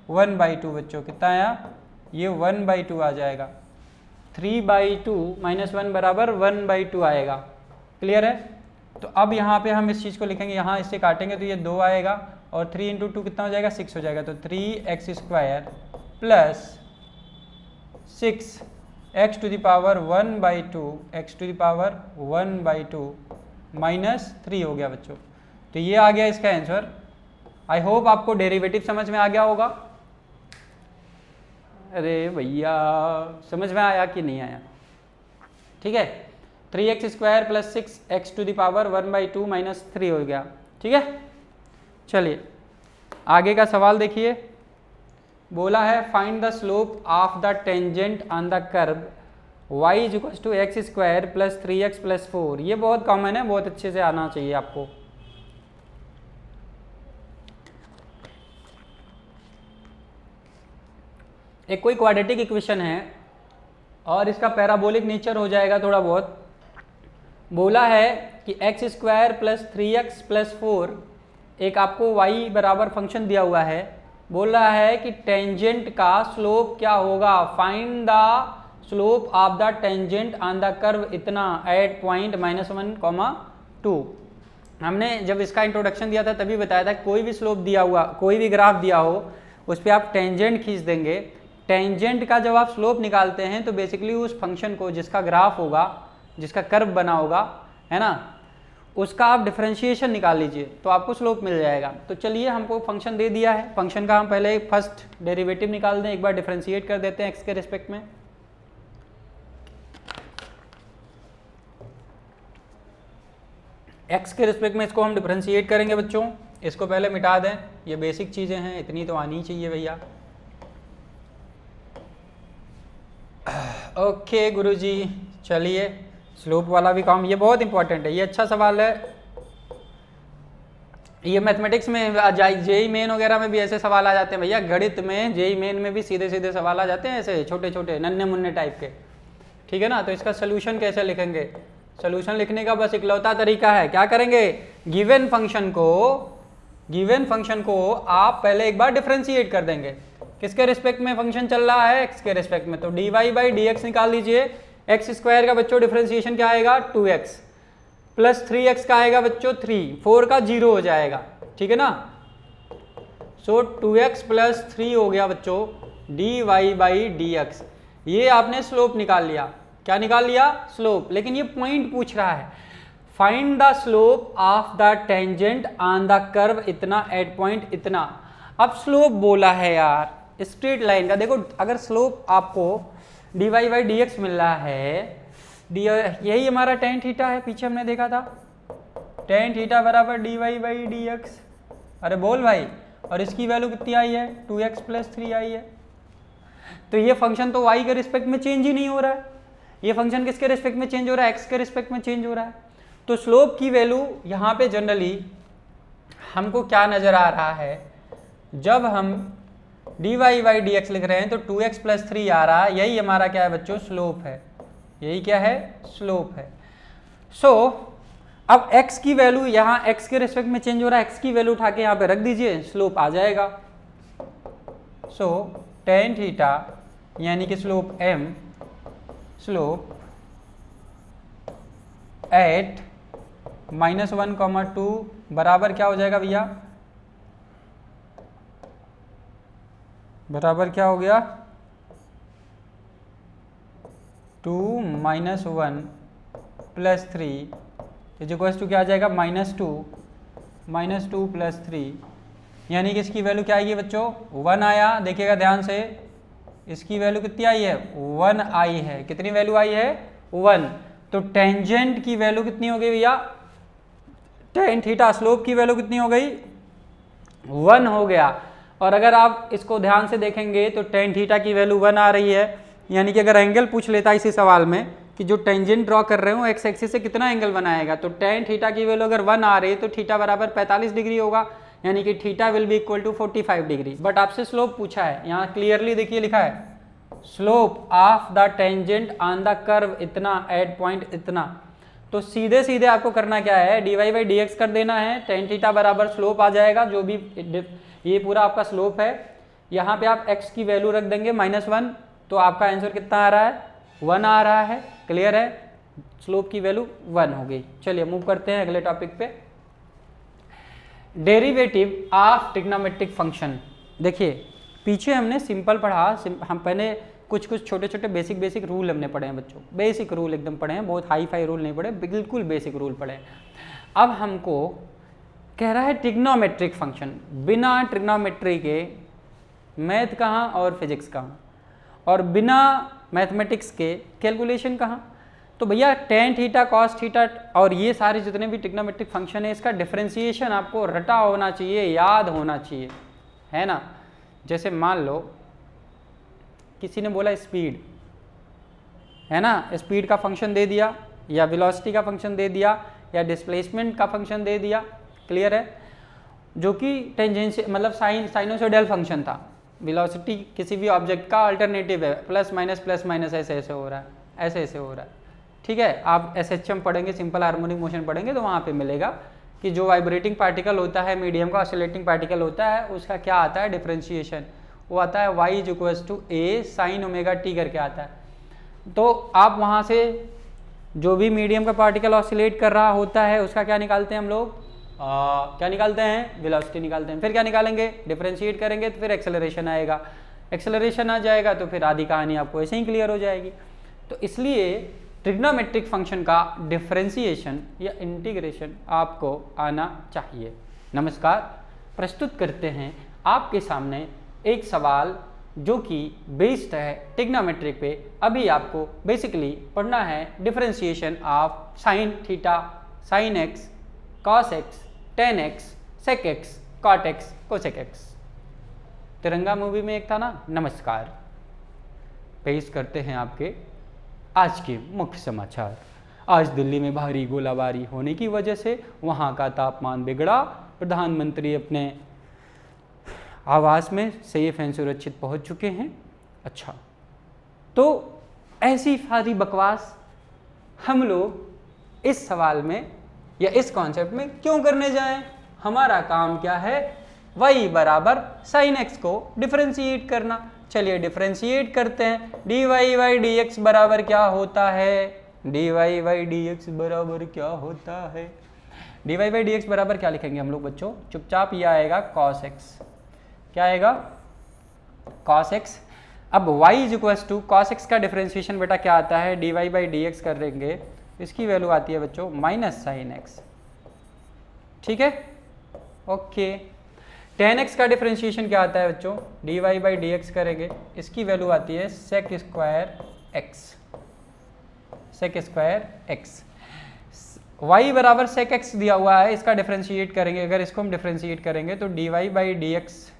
1/2 बच्चों, कितना आया, ये 1/2 आ जाएगा, 3/2 - 1 बराबर 1/2 आएगा, क्लियर है। तो अब यहाँ पे हम इस चीज़ को लिखेंगे, यहाँ इससे काटेंगे तो ये 2 आएगा और 3 × 2 कितना हो जाएगा, 6 हो जाएगा, तो 3x² + 6 x to the power 1/2 x to the power 1/2 -3 हो गया बच्चों। तो ये आ गया इसका आंसर। आई होप आपको डेरिवेटिव समझ में आ गया होगा। अरे भैया समझ में आया कि नहीं आया, ठीक है, 3x² + 6x to the power 1/2 -3 हो गया, ठीक है। चलिए आगे का सवाल देखिए, बोला है find the slope of the tangent on the curve y = x² + 3x + 4। ये बहुत कॉमन है, बहुत अच्छे से आना चाहिए आपको। एक कोई क्वाड्रेटिक इक्वेशन है और इसका पैराबोलिक नेचर हो जाएगा थोड़ा बहुत। बोला है कि x² + 3x + 4 एक आपको y बराबर फंक्शन दिया हुआ है, बोल रहा है कि टेंजेंट का स्लोप क्या होगा, find the slope of the tangent on the curve इतना एट पॉइंट -1, 2। हमने जब इसका इंट्रोडक्शन दिया था तभी बताया था कोई भी स्लोप दिया हुआ, कोई भी ग्राफ दिया हो उस पर आप टेंजेंट खींच देंगे। टेंजेंट का जब आप स्लोप निकालते हैं तो बेसिकली उस फंक्शन को, जिसका ग्राफ होगा, जिसका कर्व बना होगा, है ना, उसका आप डिफरेंशिएशन निकाल लीजिए तो आपको स्लोप मिल जाएगा। तो चलिए हमको फंक्शन दे दिया है, फंक्शन का हम पहले फर्स्ट डेरिवेटिव निकाल दें, एक बार डिफरेंशिएट कर देते हैं एक्स के रिस्पेक्ट में। एक्स के रिस्पेक्ट में इसको हम डिफरेंशिएट करेंगे बच्चों, इसको पहले मिटा दें, ये बेसिक चीज़ें हैं, इतनी तो आनी चाहिए भैया। ओके गुरुजी, चलिए स्लोप वाला भी काम, ये बहुत इंपॉर्टेंट है, ये अच्छा सवाल है। ये मैथमेटिक्स में जेई मेन वगैरह में भी ऐसे सवाल आ जाते हैं भैया, गणित में जेई मेन में भी सीधे सीधे सवाल आ जाते हैं, ऐसे छोटे छोटे नन्हे मुन्ने टाइप के, ठीक है ना। तो इसका सोल्यूशन कैसे लिखेंगे, सोल्यूशन लिखने का बस इकलौता तरीका है, क्या करेंगे, गिवन फंक्शन को आप पहले एक बार डिफरेंशिएट कर देंगे। किसके रिस्पेक्ट में फंक्शन चल रहा है, एक्स के रिस्पेक्ट में, तो dy/dx निकाल लीजिए। x² का बच्चों डिफरेंशिएशन क्या आएगा, 2x + 3x का आएगा बच्चों 3, 4 का 0 हो जाएगा, ठीक है ना। सो 2x + 3 हो गया बच्चों dy/dx। ये आपने स्लोप निकाल लिया, क्या निकाल लिया, स्लोप। लेकिन ये पॉइंट पूछ रहा है, find the slope of the tangent on the curve इतना एट पॉइंट इतना। अब स्लोप बोला है यार स्ट्रेट लाइन का, देखो अगर स्लोप आपको dy/dx मिल रहा है, यही हमारा tan थीटा है, पीछे हमने देखा था tan थीटा बराबर dy/dx। अरे बोल भाई, और इसकी वैल्यू कितनी आई है, 2x + 3 आई है। तो ये फंक्शन तो y के रिस्पेक्ट में चेंज ही नहीं हो रहा है, ये फंक्शन किसके रिस्पेक्ट में चेंज हो रहा है, x के रिस्पेक्ट में चेंज हो रहा है। तो स्लोप की वैल्यू यहाँ पे जनरली हमको क्या नजर आ रहा है, जब हम dy/dx लिख रहे हैं तो 2x + 3 आ रहा है, यही हमारा क्या है बच्चों, स्लोप है, यही क्या है, स्लोप है। सो अब x की वैल्यू यहाँ x के रिस्पेक्ट में चेंज हो रहा है, x की वैल्यू उठा के यहाँ पे रख दीजिए, स्लोप आ जाएगा। सो tan थीटा यानी कि स्लोप m, स्लोप एट -1, 2 बराबर क्या हो जाएगा भैया, बराबर क्या हो गया, 2 minus 1 plus 3 is equals to क्या आ जाएगा -2 प्लस 3, यानी कि इसकी वैल्यू क्या आएगी बच्चों 1 आया। देखिएगा ध्यान से, इसकी वैल्यू कितनी आई है 1 आई है। कितनी वैल्यू आई है 1। तो टेंजेंट की वैल्यू कितनी हो गई भैया, टेन थीटा स्लोप की वैल्यू कितनी हो गई 1 हो गया। और अगर आप इसको ध्यान से देखेंगे तो टेन थीटा की वैल्यू 1 आ रही है, यानी कि अगर एंगल पूछ लेता इसी सवाल में कि जो टेंजेंट ड्रॉ कर रहे हो एक्स एक्सिस से कितना एंगल बनाएगा, तो टेन थीटा की वैल्यू अगर 1 आ रही है तो थीटा बराबर 45 डिग्री होगा, यानी कि theta will be equal to 45 degree. But आपसे स्लोप पूछा है, यहाँ क्लियरली देखिए लिखा है slope of the tangent on the curve इतना एट पॉइंट इतना। तो सीधे सीधे आपको करना क्या है, dy बाई डी एक्स कर देना है, टेन थीटा बराबर स्लोप आ जाएगा, जो भी ये पूरा आपका स्लोप है, यहाँ पे आप x की वैल्यू रख देंगे -1, तो आपका आंसर कितना आ रहा है 1 आ रहा है। क्लियर है, स्लोप की वैल्यू 1 हो गई। चलिए मूव करते हैं अगले टॉपिक पे, डेरिवेटिव ऑफ ट्रिग्नोमेट्रिक फंक्शन। देखिए पीछे हमने सिंपल पढ़ा, हम पहले कुछ छोटे छोटे बेसिक रूल हमने पढ़े हैं बच्चों, बेसिक रूल एकदम पढ़े हैं, बहुत हाई फाई रूल नहीं पढ़े, बिल्कुल बेसिक रूल पढ़े हैं। अब हमको कह रहा है ट्रिग्नोमेट्रिक फंक्शन, बिना ट्रिग्नोमेट्री के मैथ कहाँ और फिजिक्स कहाँ, और बिना मैथमेटिक्स के कैलकुलेशन कहाँ। तो भैया टेन थीटा कॉस थीटा और ये सारे जितने भी ट्रिग्नोमेट्रिक फंक्शन है, इसका डिफरेंशिएशन आपको रटा होना चाहिए, याद होना चाहिए, है ना। जैसे मान लो किसी ने बोला स्पीड, है ना, स्पीड का फंक्शन दे दिया, या वेलोसिटी का फंक्शन दे दिया, या डिस्प्लेसमेंट का फंक्शन दे दिया। क्लियर है, जो कि टेंजेंशियल मतलब साइनोसॉइडल फंक्शन था। वेलोसिटी किसी भी ऑब्जेक्ट का अल्टरनेटिव है, प्लस माइनस ऐसे ऐसे हो रहा है, ऐसे ऐसे हो रहा है। ठीक है, आप SHM पढ़ेंगे, सिंपल हार्मोनिक मोशन पढ़ेंगे, तो वहाँ पे मिलेगा कि जो वाइब्रेटिंग पार्टिकल होता है, मीडियम का ऑसिलेटिंग पार्टिकल होता है, उसका क्या आता है डिफरेंशिएशन, वो आता है y = a sin omega t करके आता है। तो आप वहाँ से जो भी मीडियम का पार्टिकल ऑसिलेट कर रहा होता है उसका क्या निकालते हैं हम लोग, क्या निकालते हैं, वेलोसिटी निकालते हैं। फिर क्या निकालेंगे, डिफरेंशिएट करेंगे तो फिर एक्सेलरेशन आएगा, एक्सेलरेशन आ जाएगा तो फिर आधी कहानी आपको ऐसे ही क्लियर हो जाएगी। तो इसलिए ट्रिग्नोमेट्रिक फंक्शन का डिफरेंशिएशन या इंटीग्रेशन आपको आना चाहिए। नमस्कार, प्रस्तुत करते हैं आपके सामने एक सवाल जो कि बेस्ड है ट्रिग्नोमेट्रिक पे। अभी आपको बेसिकली पढ़ना है differentiation of sine theta, sine x, cos x, tan x, sec x, cot x, cosec x. Tiranga movie में एक था ना। नमस्कार, पेश करते हैं आपके आज के मुख्य समाचार। आज दिल्ली में भारी गोलाबारी होने की वजह से वहां का तापमान बिगड़ा। प्रधानमंत्री अपने आवास में सेफ एंड सुरक्षित पहुंच चुके हैं। अच्छा, तो ऐसी सारी बकवास हम लोग इस सवाल में या इस कॉन्सेप्ट में क्यों करने जाएं? हमारा काम क्या है, y बराबर साइन एक्स को डिफरेंशिएट करना। चलिए डिफरेंशिएट करते हैं। dy बाई डी एक्स बराबर क्या होता है, dy बाई डी एक्स बराबर क्या होता है, dy बाई डी एक्स बराबर क्या लिखेंगे हम लोग बच्चों, चुपचाप ये आएगा cos x। क्या आएगा, cos x। अब y = cos x का डिफरेंशिएशन बेटा क्या आता है, dy बाई डी एक्स कर देंगे, इसकी वैल्यू आती है बच्चों माइनस साइन एक्स। ठीक है, ओके। टेन एक्स का डिफरेंशिएशन क्या आता है बच्चों, dy बाई डी एक्स करेंगे, इसकी वैल्यू आती है sec square x, sec square x. y बराबर सेक एक्स दिया हुआ है, इसका डिफरेंशिएट करेंगे, अगर इसको हम डिफरेंशिएट करेंगे तो dy बाई डी एक्स,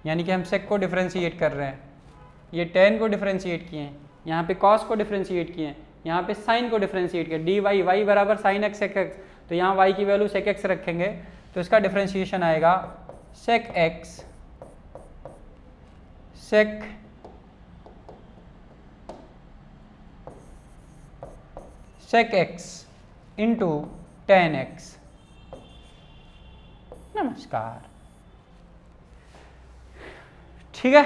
यानी कि हम सेक को डिफरेंशिएट कर रहे हैं, ये टेन को डिफरेंशिएट किए हैं, यहाँ पे कॉस को डिफरेंशिएट किए हैं, यहाँ पे साइन को डिफरेंशिएट किया, dy y बराबर साइन एक्स सेक एक्स, तो यहाँ y की वैल्यू सेक एक्स रखेंगे तो इसका डिफरेंशिएशन आएगा sec X, sec sec X into tan X. नमस्कार, ठीक है।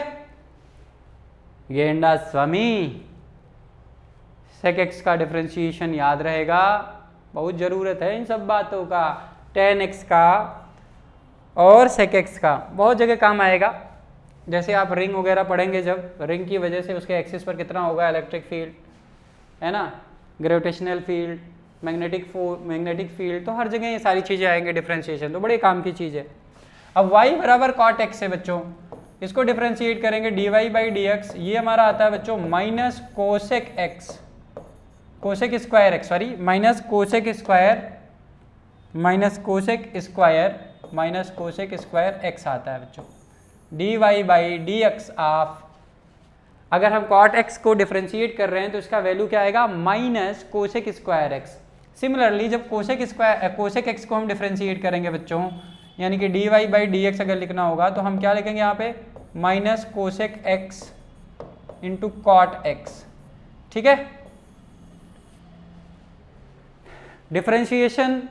गेंडा स्वामी, सेक एक्स का डिफरेंशिएशन याद रहेगा, बहुत ज़रूरत है इन सब बातों का, टेन एक्स का और सेक एक्स का बहुत जगह काम आएगा। जैसे आप रिंग वगैरह पढ़ेंगे, जब रिंग की वजह से उसके एक्सिस पर कितना होगा इलेक्ट्रिक फील्ड, है ना, ग्रेविटेशनल फील्ड, मैग्नेटिक फील्ड, तो हर जगह ये सारी चीज़ें आएंगे डिफ्रेंशिएशन, तो बड़े काम की चीज़ है। अब y बराबर कॉट एक्स है बच्चों, इसको डिफ्रेंशिएट करेंगे dy बाई डी एक्स, ये हमारा आता है बच्चों minus cosec x, cosec square x, sorry minus cosec square x आता है बच्चों, dy by D x of, अगर हम कॉट एक्स को डिफ्रेंशिएट कर रहे हैं तो इसका वैल्यू क्या आएगा, minus cosec square x. Similarly जब कोसेक एक्स को हम डिफ्रेंशिएट करेंगे बच्चों, यानी कि dy बाई डी एक्स अगर लिखना होगा तो हम क्या लिखेंगे यहाँ पे, minus cosec x into cot x, ठीक है। डिफ्रेंशिएशन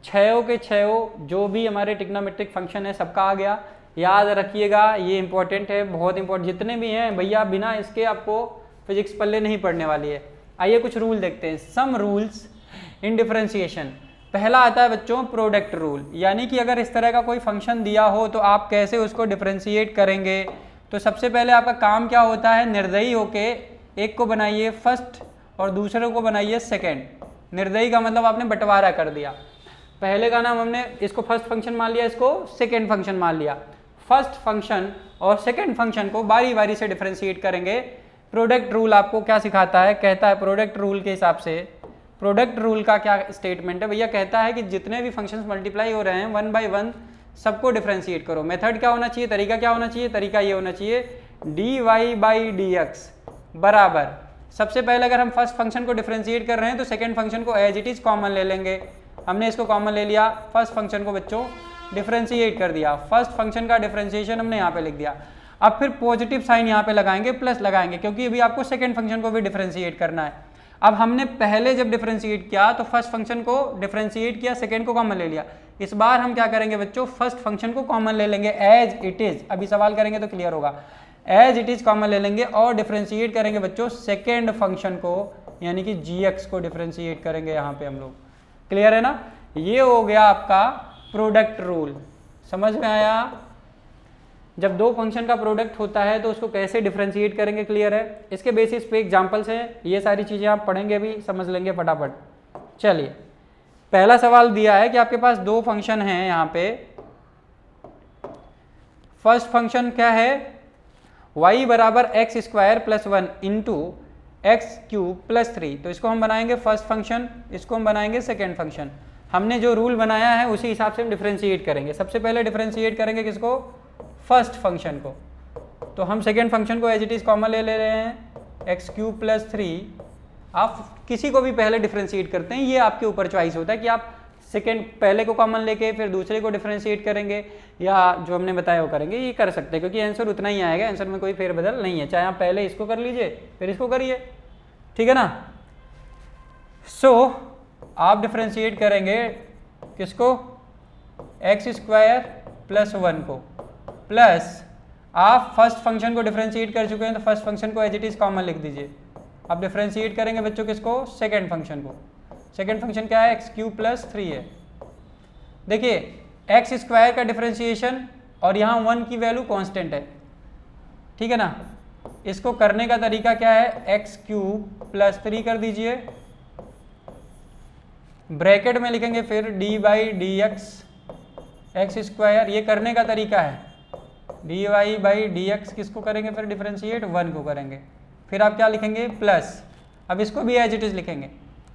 छयों के छयों जो भी हमारे ट्रिग्नोमेट्रिक फंक्शन है सबका आ गया, याद रखिएगा ये इंपॉर्टेंट है, बहुत इंपॉर्टेंट, जितने भी हैं भैया बिना इसके आपको फिजिक्स पल्ले नहीं पढ़ने वाली है। आइए कुछ रूल देखते हैं, सम रूल्स इन डिफ्रेंशिएशन। पहला आता है बच्चों प्रोडक्ट रूल, यानी कि अगर इस तरह का कोई फंक्शन दिया हो तो आप कैसे उसको डिफ्रेंशिएट करेंगे। तो सबसे पहले आपका काम क्या होता है, निर्दयी होके एक को बनाइए फर्स्ट और दूसरे को बनाइए सेकेंड। निर्दयी का मतलब आपने बंटवारा कर दिया, पहले का नाम हमने इसको फर्स्ट फंक्शन मान लिया, इसको सेकेंड फंक्शन मान लिया। फर्स्ट फंक्शन और सेकेंड फंक्शन को बारी बारी से डिफ्रेंशिएट करेंगे। प्रोडक्ट रूल आपको क्या सिखाता है, कहता है प्रोडक्ट रूल के हिसाब से, प्रोडक्ट रूल का क्या स्टेटमेंट है भैया, कहता है कि जितने भी फंक्शंस मल्टीप्लाई हो रहे हैं वन बाय वन सबको डिफ्रेंशिएट करो। मेथड क्या होना चाहिए, तरीका क्या होना चाहिए, तरीका ये होना चाहिए dy बाई डी एक्स बराबर, सबसे पहले अगर हम फर्स्ट फंक्शन को डिफ्रेंशिएट कर रहे हैं तो सेकेंड फंक्शन को एज इट इज कॉमन ले लेंगे। हमने इसको कॉमन ले लिया, फर्स्ट फंक्शन को बच्चों डिफ्रेंशिएट कर दिया, फर्स्ट फंक्शन का डिफ्रेंशिएशन हमने यहाँ पे लिख दिया। अब फिर पॉजिटिव साइन यहाँ पे लगाएंगे, प्लस लगाएंगे, क्योंकि अभी आपको सेकेंड फंक्शन को भी डिफ्रेंशिएट करना है। अब हमने पहले जब डिफ्रेंशिएट किया तो फर्स्ट फंक्शन को डिफ्रेंशिएट किया, सेकेंड को कॉमन ले लिया। इस बार हम क्या करेंगे बच्चों, फर्स्ट फंक्शन को कॉमन ले लेंगे एज इट इज, अभी सवाल करेंगे तो क्लियर होगा, एज इट इज कॉमन ले लेंगे और डिफ्रेंशिएट करेंगे बच्चों सेकेंड फंक्शन को, यानी कि gx को डिफ्रेंशिएट करेंगे यहाँ पे हम लोग। क्लियर है ना, ये हो गया आपका प्रोडक्ट रूल, समझ में आया। जब दो फंक्शन का प्रोडक्ट होता है तो उसको कैसे डिफ्रेंशिएट करेंगे, क्लियर है। इसके बेसिस पे एग्जांपल्स हैं, ये सारी चीज़ें आप पढ़ेंगे भी, समझ लेंगे फटाफट। चलिए पहला सवाल दिया है कि आपके पास दो फंक्शन हैं यहाँ पे, फर्स्ट फंक्शन क्या है, y बराबर x square plus one into x cube plus three, तो इसको हम बनाएंगे फर्स्ट फंक्शन, इसको हम बनाएंगे सेकेंड फंक्शन। हमने जो रूल बनाया है उसी हिसाब से हम डिफ्रेंशिएट करेंगे। सबसे पहले डिफ्रेंशिएट करेंगे किसको, फर्स्ट फंक्शन को, तो हम सेकेंड फंक्शन को एज इट इज कॉमन ले ले रहे हैं, एक्स क्यूब प्लस थ्री। आप किसी को भी पहले डिफ्रेंशिएट करते हैं, ये आपके ऊपर चॉइस होता है कि आप सेकेंड पहले को कॉमन लेके फिर दूसरे को डिफ्रेंशिएट करेंगे या जो हमने बताया वो करेंगे, ये कर सकते हैं, क्योंकि आंसर उतना ही आएगा, आंसर में कोई फेरबदल नहीं है, चाहे आप पहले इसको कर लीजिए फिर इसको करिए, ठीक है ना। सो आप डिफ्रेंशिएट करेंगे किसको, एक्स स्क्वायर प्लस वन को, प्लस आप फर्स्ट फंक्शन को डिफ्रेंशिएट कर चुके हैं तो फर्स्ट फंक्शन को एज इट इज कॉमन लिख दीजिए। अब डिफ्रेंशिएट करेंगे बच्चों किसको, सेकेंड फंक्शन को। सेकेंड फंक्शन क्या है, एक्स क्यूब प्लस थ्री है। देखिए एक्स स्क्वायर का डिफ्रेंशिएशन और यहाँ वन की वैल्यू कांस्टेंट है, ठीक है ना। इसको करने का तरीका क्या है, एक्स क्यूब प्लस थ्री कर दीजिए, ब्रैकेट में लिखेंगे फिर d by D x square, ये करने का तरीका है। D Y by D x किसको करेंगे फिर डिफ्रेंशिएट, वन को करेंगे, फिर आप क्या लिखेंगे प्लस, अब इसको भी एज इट इज लिखेंगे,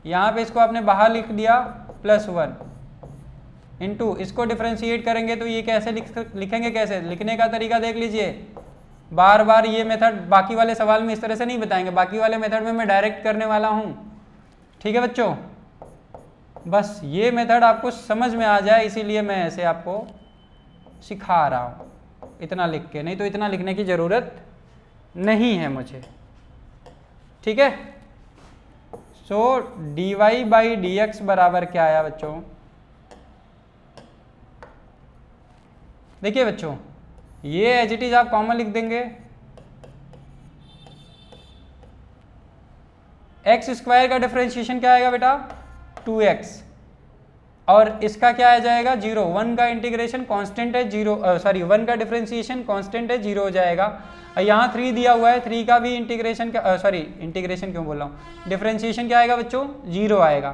यहाँ पे इसको आपने बाहर लिख दिया प्लस वन इंटू, इसको डिफ्रेंशिएट करेंगे तो ये कैसे लिखेंगे, कैसे लिखने का तरीका देख लीजिए। बार बार ये मेथड बाकी वाले सवाल में इस तरह से नहीं बताएंगे, बाकी वाले मेथड में मैं डायरेक्ट करने वाला हूँ, ठीक है बच्चों। बस ये मेथड आपको समझ में आ जाए इसीलिए मैं ऐसे आपको सिखा रहा हूँ इतना लिख के, नहीं तो इतना लिखने की ज़रूरत नहीं है मुझे, ठीक है। So D Y by D x बराबर क्या आया बच्चों, देखिए बच्चों ये एज इट इज आप कॉमन लिख देंगे, एक्स स्क्वायर का डिफरेंशिएशन क्या आएगा बेटा, 2x, और इसका क्या आ जाएगा 0। 1 का इंटीग्रेशन कांस्टेंट है 0, सॉरी 1 का डिफरेंशिएशन कांस्टेंट है 0 हो जाएगा। और यहाँ 3 दिया हुआ है, 3 का भी इंटीग्रेशन, सॉरी इंटीग्रेशन क्यों बोल रहा हूँ, डिफरेंशिएशन क्या आएगा बच्चों 0 आएगा।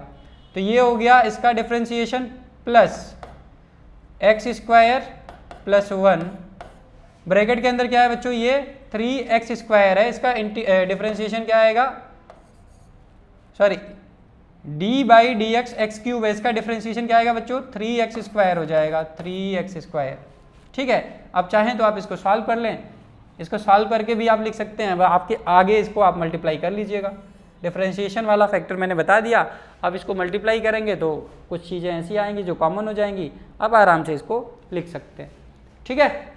तो ये हो गया इसका differentiation plus x square plus 1, bracket के अंदर क्या है बच्चों ये 3x स्क्वायर है, इसका डिफरेंशिएशन क्या आएगा, sorry D by D x x cube है, इसका डिफरेंशिएशन क्या आएगा बच्चों 3x स्क्वायर हो जाएगा, 3x स्क्वायर। ठीक है, अब चाहें तो आप इसको सॉल्व कर लें, इसको सॉल्व करके भी आप लिख सकते हैं, आपके आगे इसको आप मल्टीप्लाई कर लीजिएगा। डिफरेंशिएशन वाला फैक्टर मैंने बता दिया, अब इसको मल्टीप्लाई करेंगे तो कुछ चीज़ें ऐसी आएंगी जो कॉमन हो जाएंगी, अब आराम से इसको लिख सकते हैं। ठीक है,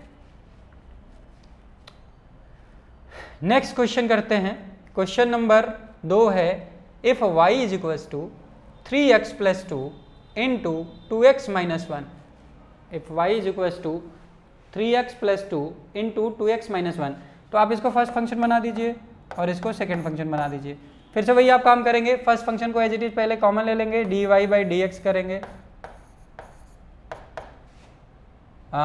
नेक्स्ट क्वेश्चन करते हैं। क्वेश्चन नंबर 2 है, if y is equals to 3x plus 2 into 2x minus 1, if y is equals to 3x plus 2 into 2x minus 1, तो आप इसको फर्स्ट फंक्शन बना दीजिए और इसको सेकेंड फंक्शन बना दीजिए। फिर से वही आप काम करेंगे, फर्स्ट फंक्शन को एज इट इज पहले कॉमन ले लेंगे, dy बाई डी एक्स करेंगे,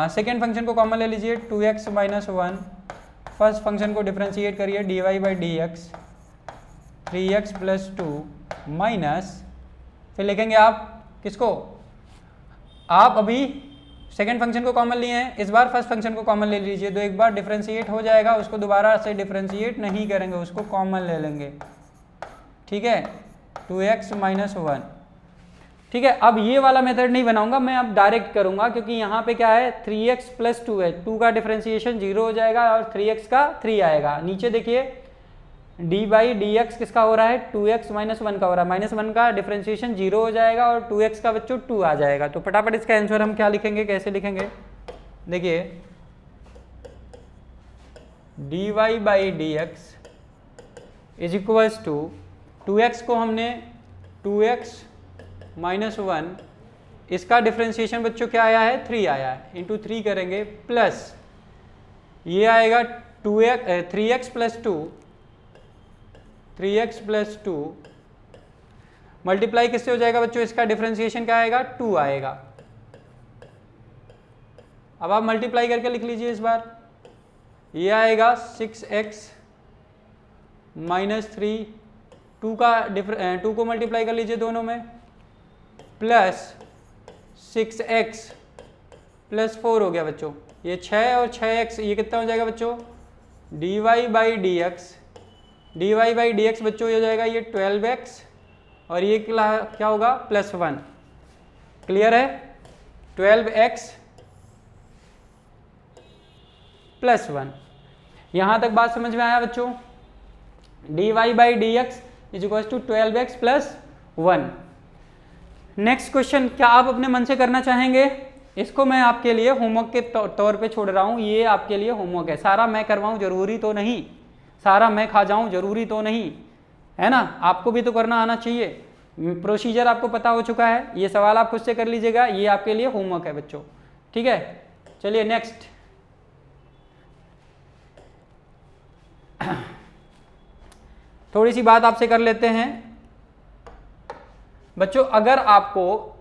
सेकेंड फंक्शन को कॉमन ले लीजिए 2x माइनस 1, फर्स्ट फंक्शन को डिफरेंशिएट करिए dy by D x 3x plus 2 minus, फिर लिखेंगे आप किसको, आप अभी सेकेंड फंक्शन को कॉमन लिए हैं, इस बार फर्स्ट फंक्शन को कॉमन ले लीजिए, तो एक बार डिफरेंशिएट हो जाएगा, उसको दोबारा से डिफरेंशिएट नहीं करेंगे, उसको कॉमन ले लेंगे। ठीक है, 2x माइनस 1। ठीक है, अब ये वाला मेथड नहीं बनाऊंगा मैं, अब डायरेक्ट करूंगा, क्योंकि यहाँ पे क्या है 3x प्लस 2 है, 2 का डिफरेंशिएशन 0 हो जाएगा और 3x का 3 आएगा। नीचे देखिए डी बाई डी एक्स किसका हो रहा है 2x माइनस 1 का हो रहा है, माइनस 1 का डिफरेंशिएशन 0 हो जाएगा और 2x का बच्चों 2 आ जाएगा। तो फटाफट इसका आंसर हम क्या लिखेंगे, कैसे लिखेंगे, देखिए d Y by D x is equals to 2x को हमने 2x माइनस 1, इसका डिफरेंशिएशन बच्चों क्या आया है 3 आया है, इंटू 3 करेंगे प्लस ये आएगा 3x plus 2, 3x plus 2 multiply किससे हो जाएगा बच्चों, इसका डिफरेंशिएशन क्या आएगा 2 आएगा। अब आप मल्टीप्लाई करके लिख लीजिए इस बार, ये आएगा 6x माइनस 3, 2 को मल्टीप्लाई कर लीजिए दोनों में, प्लस 6x प्लस 4 हो गया बच्चों, ये 6 और 6x, ये कितना हो जाएगा बच्चों dy by D x, d Y by D x बच्चों हो जाएगा ये 12x और ये क्या होगा प्लस 1। क्लियर है, 12x प्लस 1। यहाँ तक बात समझ में आया बच्चों, d Y by D x is equal to 12x plus 1। Next question, क्या आप अपने मन से करना चाहेंगे, इसको मैं आपके लिए होमवर्क के तौर पे छोड़ रहा हूँ, ये आपके लिए होमवर्क है, सारा मैं करवाऊँ जरूरी तो नहीं, सारा मैं खा जाऊं जरूरी तो नहीं है ना, आपको भी तो करना आना चाहिए। प्रोसीजर आपको पता हो चुका है, ये सवाल आप खुद से कर लीजिएगा, ये आपके लिए होमवर्क है बच्चों। ठीक है, चलिए नेक्स्ट। थोड़ी सी बात आपसे कर लेते हैं बच्चों, अगर आपको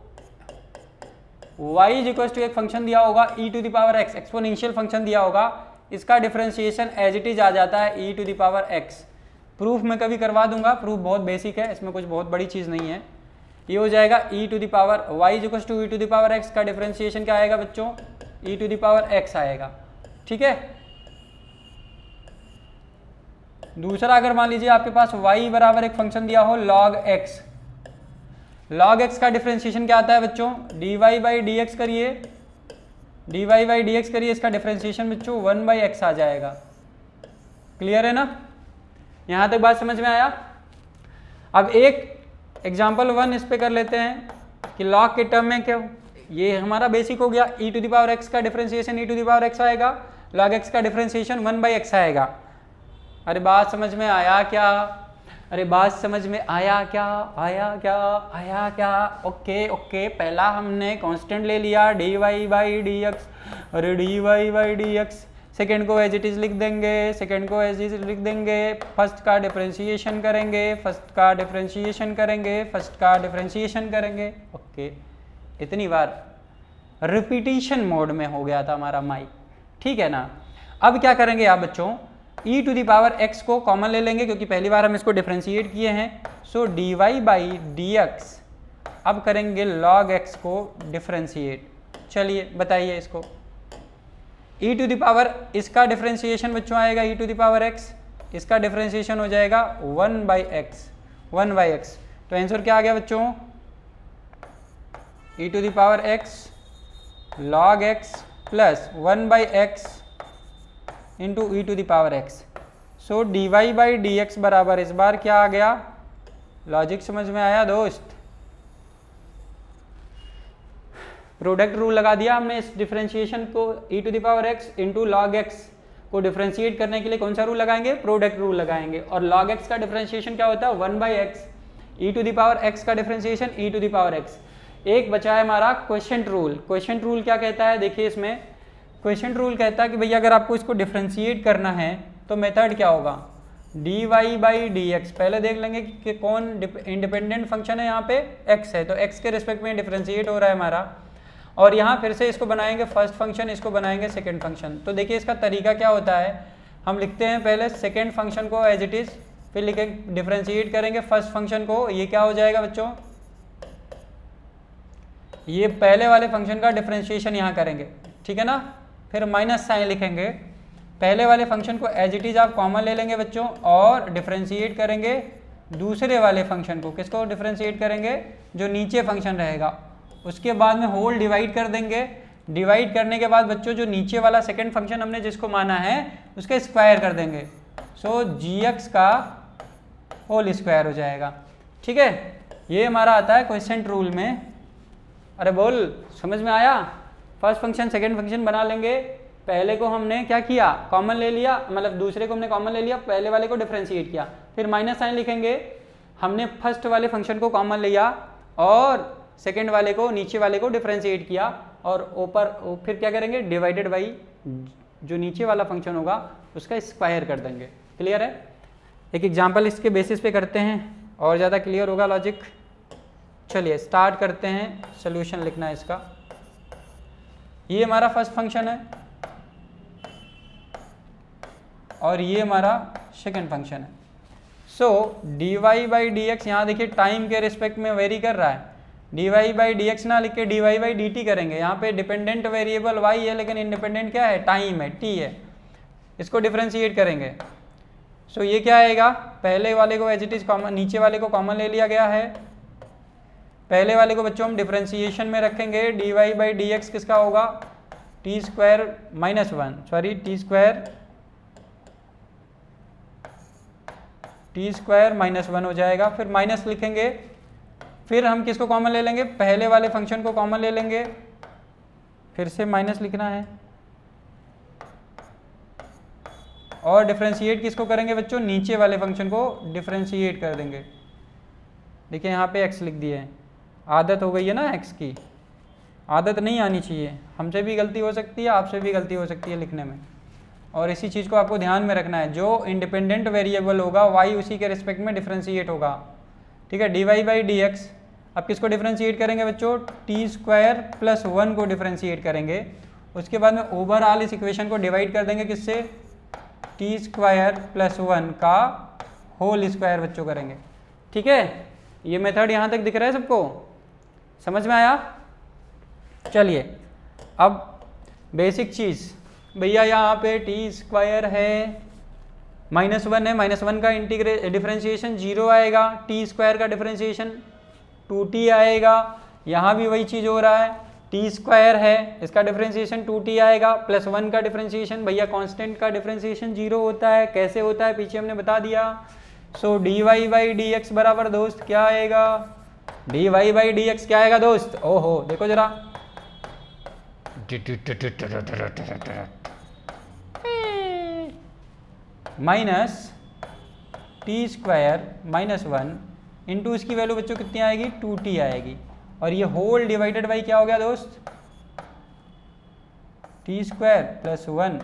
y इज इक्वल टू एक फंक्शन दिया होगा e to the power x, exponential function दिया होगा, इसका डिफरेंशिएशन एज इट इज आ जाता है e to the power x। Proof मैं कभी करवा दूंगा, प्रूफ बहुत बेसिक है, इसमें कुछ बहुत बड़ी चीज़ नहीं है। ये हो जाएगा e to the power y is equal to e to the power x, का डिफरेंशिएशन क्या आएगा बच्चों e to the power x आएगा। ठीक है, दूसरा अगर मान लीजिए आपके पास y बराबर एक फंक्शन दिया हो log x, log x का डिफरेंशिएशन क्या आता है बच्चों dy बाई डी एक्स करिए, dy बाई डी एक्स करिए, इसका डिफरेंशिएशन बच्चों 1 बाई एक्स आ जाएगा। क्लियर है ना, यहाँ तक बात समझ में आया। अब एक एग्जाम्पल 1 इस पे कर लेते हैं कि log के टर्म में क्या, ये हमारा बेसिक हो गया, e to the power x का differentiation e to the power x आएगा, log x का डिफरेंशिएशन 1 बाई एक्स आएगा। अरे बात समझ में आया क्या, अरे बात समझ में आया क्या, आया क्या। ओके, पहला हमने कांस्टेंट ले लिया dy बाई डी एक्स, अरे dy by D x, second को एज इट इज लिख देंगे, फर्स्ट का डिफरेंशिएशन करेंगे, ओके। इतनी बार रिपीटिशन मोड में हो गया था हमारा माइक, ठीक है ना। अब क्या करेंगे आप बच्चों, e to the power x को कॉमन ले लेंगे क्योंकि पहली बार हम इसको डिफ्रेंशिएट किए हैं। सो dy बाई dx, अब करेंगे log x को डिफ्रेंशिएट। चलिए बताइए इसको, e टू द पावर इसका डिफ्रेंशिएशन बच्चों आएगा e to the power x, इसका डिफ्रेंशिएशन हो जाएगा 1 बाई एक्स। तो आंसर क्या आ गया बच्चों, e to the power x log x plus 1 by x into e to the power x। So dy by D x बराबर इस बार क्या आ गया, लॉजिक समझ में आया दोस्त। प्रोडक्ट रूल लगा दिया हमने इस डिफरेंशिएशन को, e to the power x into log x को डिफरेंशिएट करने के लिए कौन सा रूल लगाएंगे, प्रोडक्ट रूल लगाएंगे। और लॉग x का डिफरेंशिएशन क्या होता है 1 by x, e to the power x का differentiation e to the power x। एक बचा है हमारा क्वेश्चन रूल। क्वेश्चन रूल क्या कहता है, देखिए इसमें क्वेश्चन रूल कहता है कि भैया अगर आपको इसको डिफरेंशिएट करना है तो मेथड क्या होगा, dy बाई डी एक्स। पहले देख लेंगे कि कौन इंडिपेंडेंट फंक्शन है, यहाँ पे x है तो x के रिस्पेक्ट में डिफरेंशिएट हो रहा है हमारा। और यहाँ फिर से इसको बनाएंगे फर्स्ट फंक्शन, इसको बनाएंगे सेकंड फंक्शन। तो देखिए इसका तरीका क्या होता है, हम लिखते हैं पहले सेकंड फंक्शन को एज इट इज़, फिर लिखे डिफरेंशिएट करेंगे फर्स्ट फंक्शन को। ये क्या हो जाएगा बच्चों, ये पहले वाले फंक्शन का डिफरेंशिएशन यहाँ करेंगे, ठीक है ना। फिर माइनस साइन लिखेंगे, पहले वाले फंक्शन को एज इट इज़ आप कॉमन ले लेंगे बच्चों और डिफरेंशिएट करेंगे दूसरे वाले फंक्शन को। किसको डिफरेंशिएट करेंगे, जो नीचे फंक्शन रहेगा। उसके बाद में होल डिवाइड कर देंगे। डिवाइड करने के बाद बच्चों जो नीचे वाला सेकंड फंक्शन हमने जिसको माना है उसका स्क्वायर कर देंगे। सो gx का होल स्क्वायर हो जाएगा, ठीक है। ये हमारा आता है क्वेश्चन रूल में। अरे बोल, समझ में आया। फर्स्ट फंक्शन सेकंड फंक्शन बना लेंगे, पहले को हमने क्या किया, कॉमन ले लिया, मतलब दूसरे को हमने कॉमन ले लिया, पहले वाले को डिफरेंशिएट किया। फिर माइनस साइन लिखेंगे, हमने फर्स्ट वाले फंक्शन को कॉमन लिया और सेकंड वाले को, नीचे वाले को डिफरेंशिएट किया। और ऊपर फिर क्या करेंगे, डिवाइडेड बाई जो नीचे वाला फंक्शन होगा उसका स्क्वायर कर देंगे। क्लियर है। एक एग्जाम्पल इसके बेसिस पे करते हैं और ज़्यादा क्लियर होगा लॉजिक। चलिए स्टार्ट करते हैं, सोल्यूशन लिखना है इसका। ये हमारा फर्स्ट फंक्शन है और ये हमारा सेकंड फंक्शन है। सो dy बाई डी एक्स, यहाँ देखिए टाइम के रिस्पेक्ट में वेरी कर रहा है। dy बाई डी एक्स ना लिख के dy बाई डी टी करेंगे। यहाँ पे डिपेंडेंट वेरिएबल y है लेकिन इंडिपेंडेंट क्या है, टाइम है, t है। इसको डिफरेंशिएट करेंगे। सो ये क्या आएगा, पहले वाले को एज इट इज कॉमन, नीचे वाले को कॉमन ले लिया गया है। पहले वाले को बच्चों हम डिफरेंशिएशन में रखेंगे। dy बाई डी एक्स किसका होगा, T square minus one, sorry T square minus one हो जाएगा। फिर माइनस लिखेंगे, फिर हम किसको कॉमन ले लेंगे, पहले वाले फंक्शन को कॉमन ले लेंगे, फिर से माइनस लिखना है। और डिफरेंशिएट किसको करेंगे बच्चों, नीचे वाले फंक्शन को डिफरेंशिएट कर देंगे। देखिए यहाँ पे x लिख दिए हैं, आदत हो गई है ना x की, आदत नहीं आनी चाहिए। हमसे भी गलती हो सकती है, आपसे भी गलती हो सकती है लिखने में। और इसी चीज़ को आपको ध्यान में रखना है, जो इंडिपेंडेंट वेरिएबल होगा y उसी के रिस्पेक्ट में डिफरेंशिएट होगा, ठीक है। dy बाई डी एक्स, अब किसको डिफरेंशिएट करेंगे बच्चों, टी स्क्वायर प्लस वन को डिफरेंशिएट करेंगे। उसके बाद में ओवरऑल इस इक्वेशन को डिवाइड कर देंगे किससे, टी स्क्वायर प्लस वन का होल स्क्वायर बच्चों करेंगे, ठीक है। ये मेथड यहाँ तक दिख रहा है सबको, समझ में आया। चलिए अब बेसिक चीज़, भैया यहाँ पे टी स्क्वायर है, माइनस वन है, माइनस वन का डिफरेंशिएशन जीरो आएगा, टी स्क्वायर का डिफरेंशिएशन 2t आएगा। यहाँ भी वही चीज़ हो रहा है, टी स्क्वायर है, इसका डिफरेंशिएशन 2t आएगा, प्लस वन का डिफरेंशिएशन, भैया कांस्टेंट का डिफरेंशिएशन जीरो होता है। कैसे होता है पीछे हमने बता दिया। सो dy बाई डी एक्स बराबर दोस्त क्या आएगा, dy बाई डी एक्स क्या आएगा दोस्त, ओहो देखो जरा, minus T square minus one into इसकी वैल्यू बच्चों कितनी आएगी, 2t आएगी। और ये होल डिवाइडेड बाई क्या हो गया दोस्त, टी स्क्वायर प्लस वन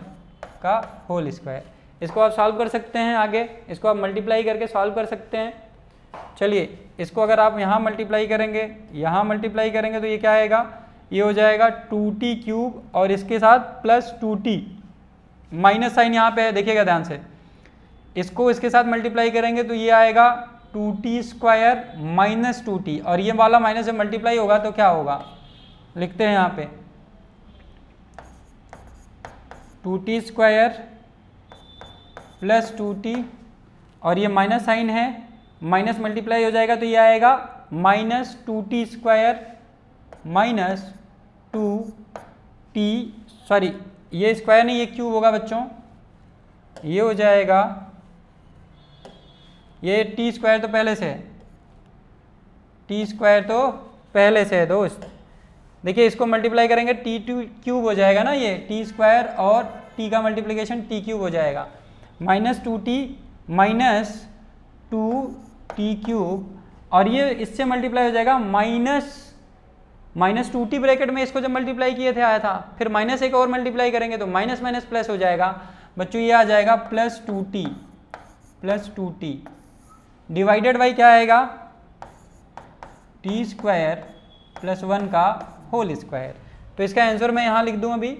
का होल स्क्वायर। इसको आप सॉल्व कर सकते हैं आगे, इसको आप मल्टीप्लाई करके सॉल्व कर सकते हैं। चलिए इसको अगर आप यहाँ मल्टीप्लाई करेंगे, यहाँ मल्टीप्लाई करेंगे तो ये क्या आएगा, ये हो जाएगा 2t क्यूब और इसके साथ प्लस 2t, माइनस साइन यहाँ पे है, देखिएगा ध्यान से, इसको इसके साथ मल्टीप्लाई करेंगे तो ये आएगा 2t स्क्वायर माइनस 2t, और ये वाला माइनस जब मल्टीप्लाई होगा तो क्या होगा, लिखते हैं यहाँ पे 2t स्क्वायर प्लस 2t, और ये माइनस साइन है, माइनस मल्टीप्लाई हो जाएगा तो ये आएगा minus 2t square minus 2t, sorry ये स्क्वायर नहीं, ये क्यूब होगा बच्चों, ये हो जाएगा, ये टी स्क्वायर तो पहले से है, टी स्क्वायर तो पहले से है दोस्त। देखिए इसको मल्टीप्लाई करेंगे टी टू क्यूब हो जाएगा ना, ये टी स्क्वायर और टी का मल्टीप्लिकेशन टी क्यूब हो जाएगा, minus 2t minus 2t cube, और ये इससे मल्टीप्लाई हो जाएगा माइनस 2t ब्रैकेट में, इसको जब मल्टीप्लाई किए थे आया था, फिर माइनस एक और मल्टीप्लाई करेंगे तो माइनस माइनस प्लस हो जाएगा बच्चों, ये आ जाएगा प्लस 2t डिवाइडेड बाई क्या आएगा, टी स्क्वायर प्लस 1 का होल स्क्वायर। तो इसका आंसर मैं यहाँ लिख दूँ, अभी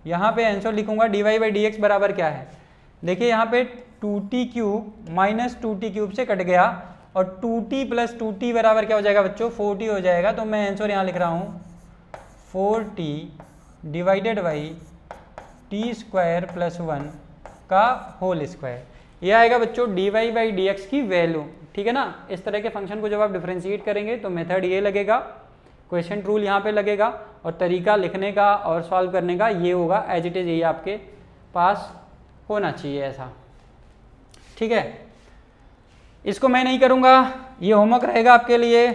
यहाँ पे आंसर लिखूंगा dy बाई डी एक्स बराबर क्या है, देखिए यहाँ पे 2t cube minus 2t cube से कट गया, और 2t प्लस 2t बराबर क्या हो जाएगा बच्चों, 4t हो जाएगा। तो मैं आंसर यहाँ लिख रहा हूँ 4t divided by T square plus 1 का होल स्क्वायर, ये आएगा बच्चों dy बाई डी एक्स की वैल्यू, ठीक है ना। इस तरह के फंक्शन को जब आप डिफ्रेंशिएट करेंगे तो मेथड ये लगेगा, क्वेश्चन रूल यहाँ पे लगेगा, और तरीका लिखने का और सॉल्व करने का ये होगा, एज इट इज़ यही आपके पास होना चाहिए ऐसा, ठीक है। इसको मैं नहीं करूँगा, ये होमवर्क रहेगा आपके लिए,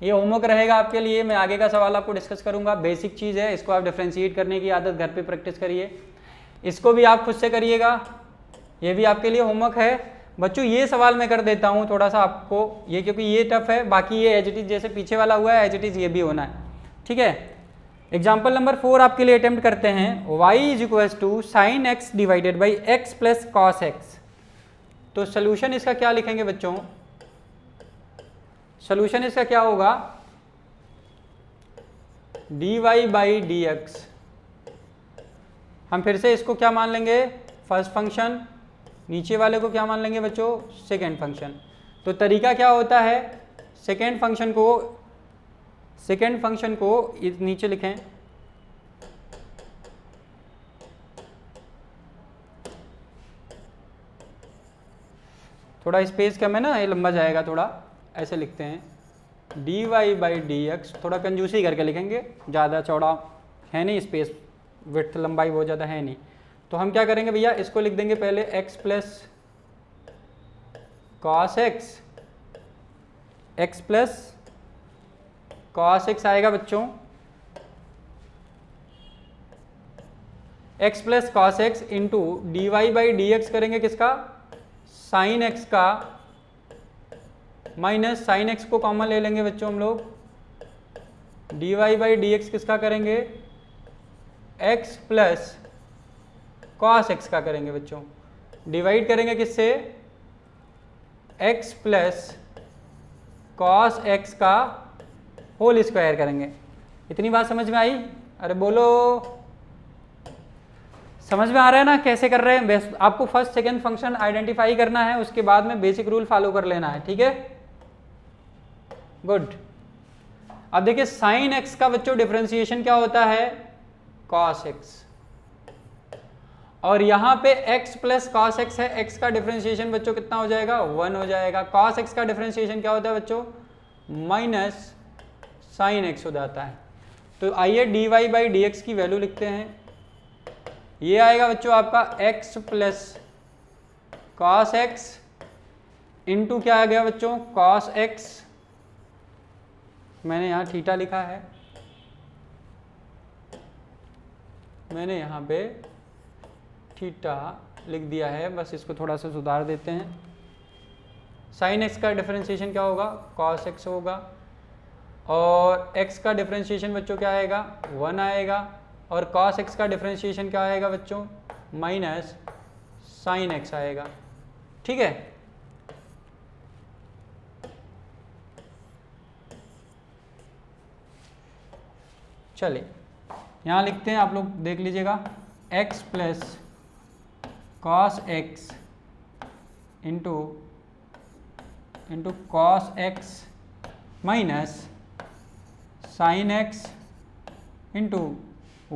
ये होमवर्क रहेगा आपके लिए, मैं आगे का सवाल आपको डिस्कस करूँगा, बेसिक चीज़ है, इसको आप डिफ्रेंशिएट करने की आदत घर पे प्रैक्टिस करिए, इसको भी आप खुद से करिएगा, ये भी आपके लिए होमवर्क है बच्चों। ये सवाल मैं कर देता हूँ थोड़ा सा आपको, ये क्योंकि ये टफ है, बाकी ये एज इट इज़ जैसे पीछे वाला हुआ है एज इट इज़ ये भी होना है, ठीक है। एग्जाम्पल नंबर 4 आपके लिए अटेम्प्ट करते हैं, y is equals to sine x divided by x plus cos x. तो सोल्यूशन इसका क्या लिखेंगे बच्चों, सोल्यूशन इसका क्या होगा, dy बाई डी एक्स, हम फिर से इसको क्या मान लेंगे, फर्स्ट फंक्शन, नीचे वाले को क्या मान लेंगे बच्चों, सेकेंड फंक्शन। तो तरीका क्या होता है, सेकेंड फंक्शन को नीचे लिखें, थोड़ा स्पेस कम है ना, ये लंबा जाएगा, थोड़ा ऐसे लिखते हैं dy बाई डी एक्स, थोड़ा कंजूसी करके लिखेंगे, ज़्यादा चौड़ा है नहीं स्पेस, विड्थ लंबाई बहुत ज़्यादा है नहीं। तो हम क्या करेंगे भैया, इसको लिख देंगे पहले x plus cos x, x plus cos x आएगा बच्चों, x plus cos x into D Y by D x करेंगे किसका, साइन एक्स का, माइनस साइन एक्स को कॉमन ले लेंगे बच्चों हम लोग, d Y by D x किसका करेंगे, x प्लस कॉस एक्स का करेंगे बच्चों, डिवाइड करेंगे किससे, x प्लस कॉस एक्स का होल स्क्वायर करेंगे। इतनी बात समझ में आई, अरे बोलो, समझ में आ रहा है ना कैसे कर रहे हैं। आपको फर्स्ट सेकंड फंक्शन आइडेंटिफाई करना है, उसके बाद में बेसिक रूल फॉलो कर लेना है, ठीक है, गुड। अब देखिए साइन एक्स का बच्चों डिफरेंशिएशन क्या होता है, कॉस एक्स, और यहाँ पे x प्लस कॉस एक्स है, x का डिफरेंशिएशन बच्चों कितना हो जाएगा, 1 हो जाएगा। कॉस एक्स का डिफरेंशिएशन क्या होता है बच्चों, माइनस साइन एक्स हो जाता है। तो आइए dy बाई डी एक्स की वैल्यू लिखते हैं, ये आएगा बच्चों आपका x plus cos x into क्या आ गया बच्चों, कॉस एक्स, मैंने यहाँ थीटा लिखा है, मैंने यहाँ पे थीटा लिख दिया है, बस इसको थोड़ा सा सुधार देते हैं। साइन एक्स का डिफरेंशिएशन क्या होगा, कॉस एक्स होगा, और x का डिफरेंशिएशन बच्चों क्या आएगा, 1 आएगा, और कॉस एक्स का डिफरेंशिएशन क्या आएगा बच्चों, माइनस साइन एक्स आएगा, ठीक है। चलिए यहाँ लिखते हैं, आप लोग देख लीजिएगा, x plus cos x into cos x minus sine x into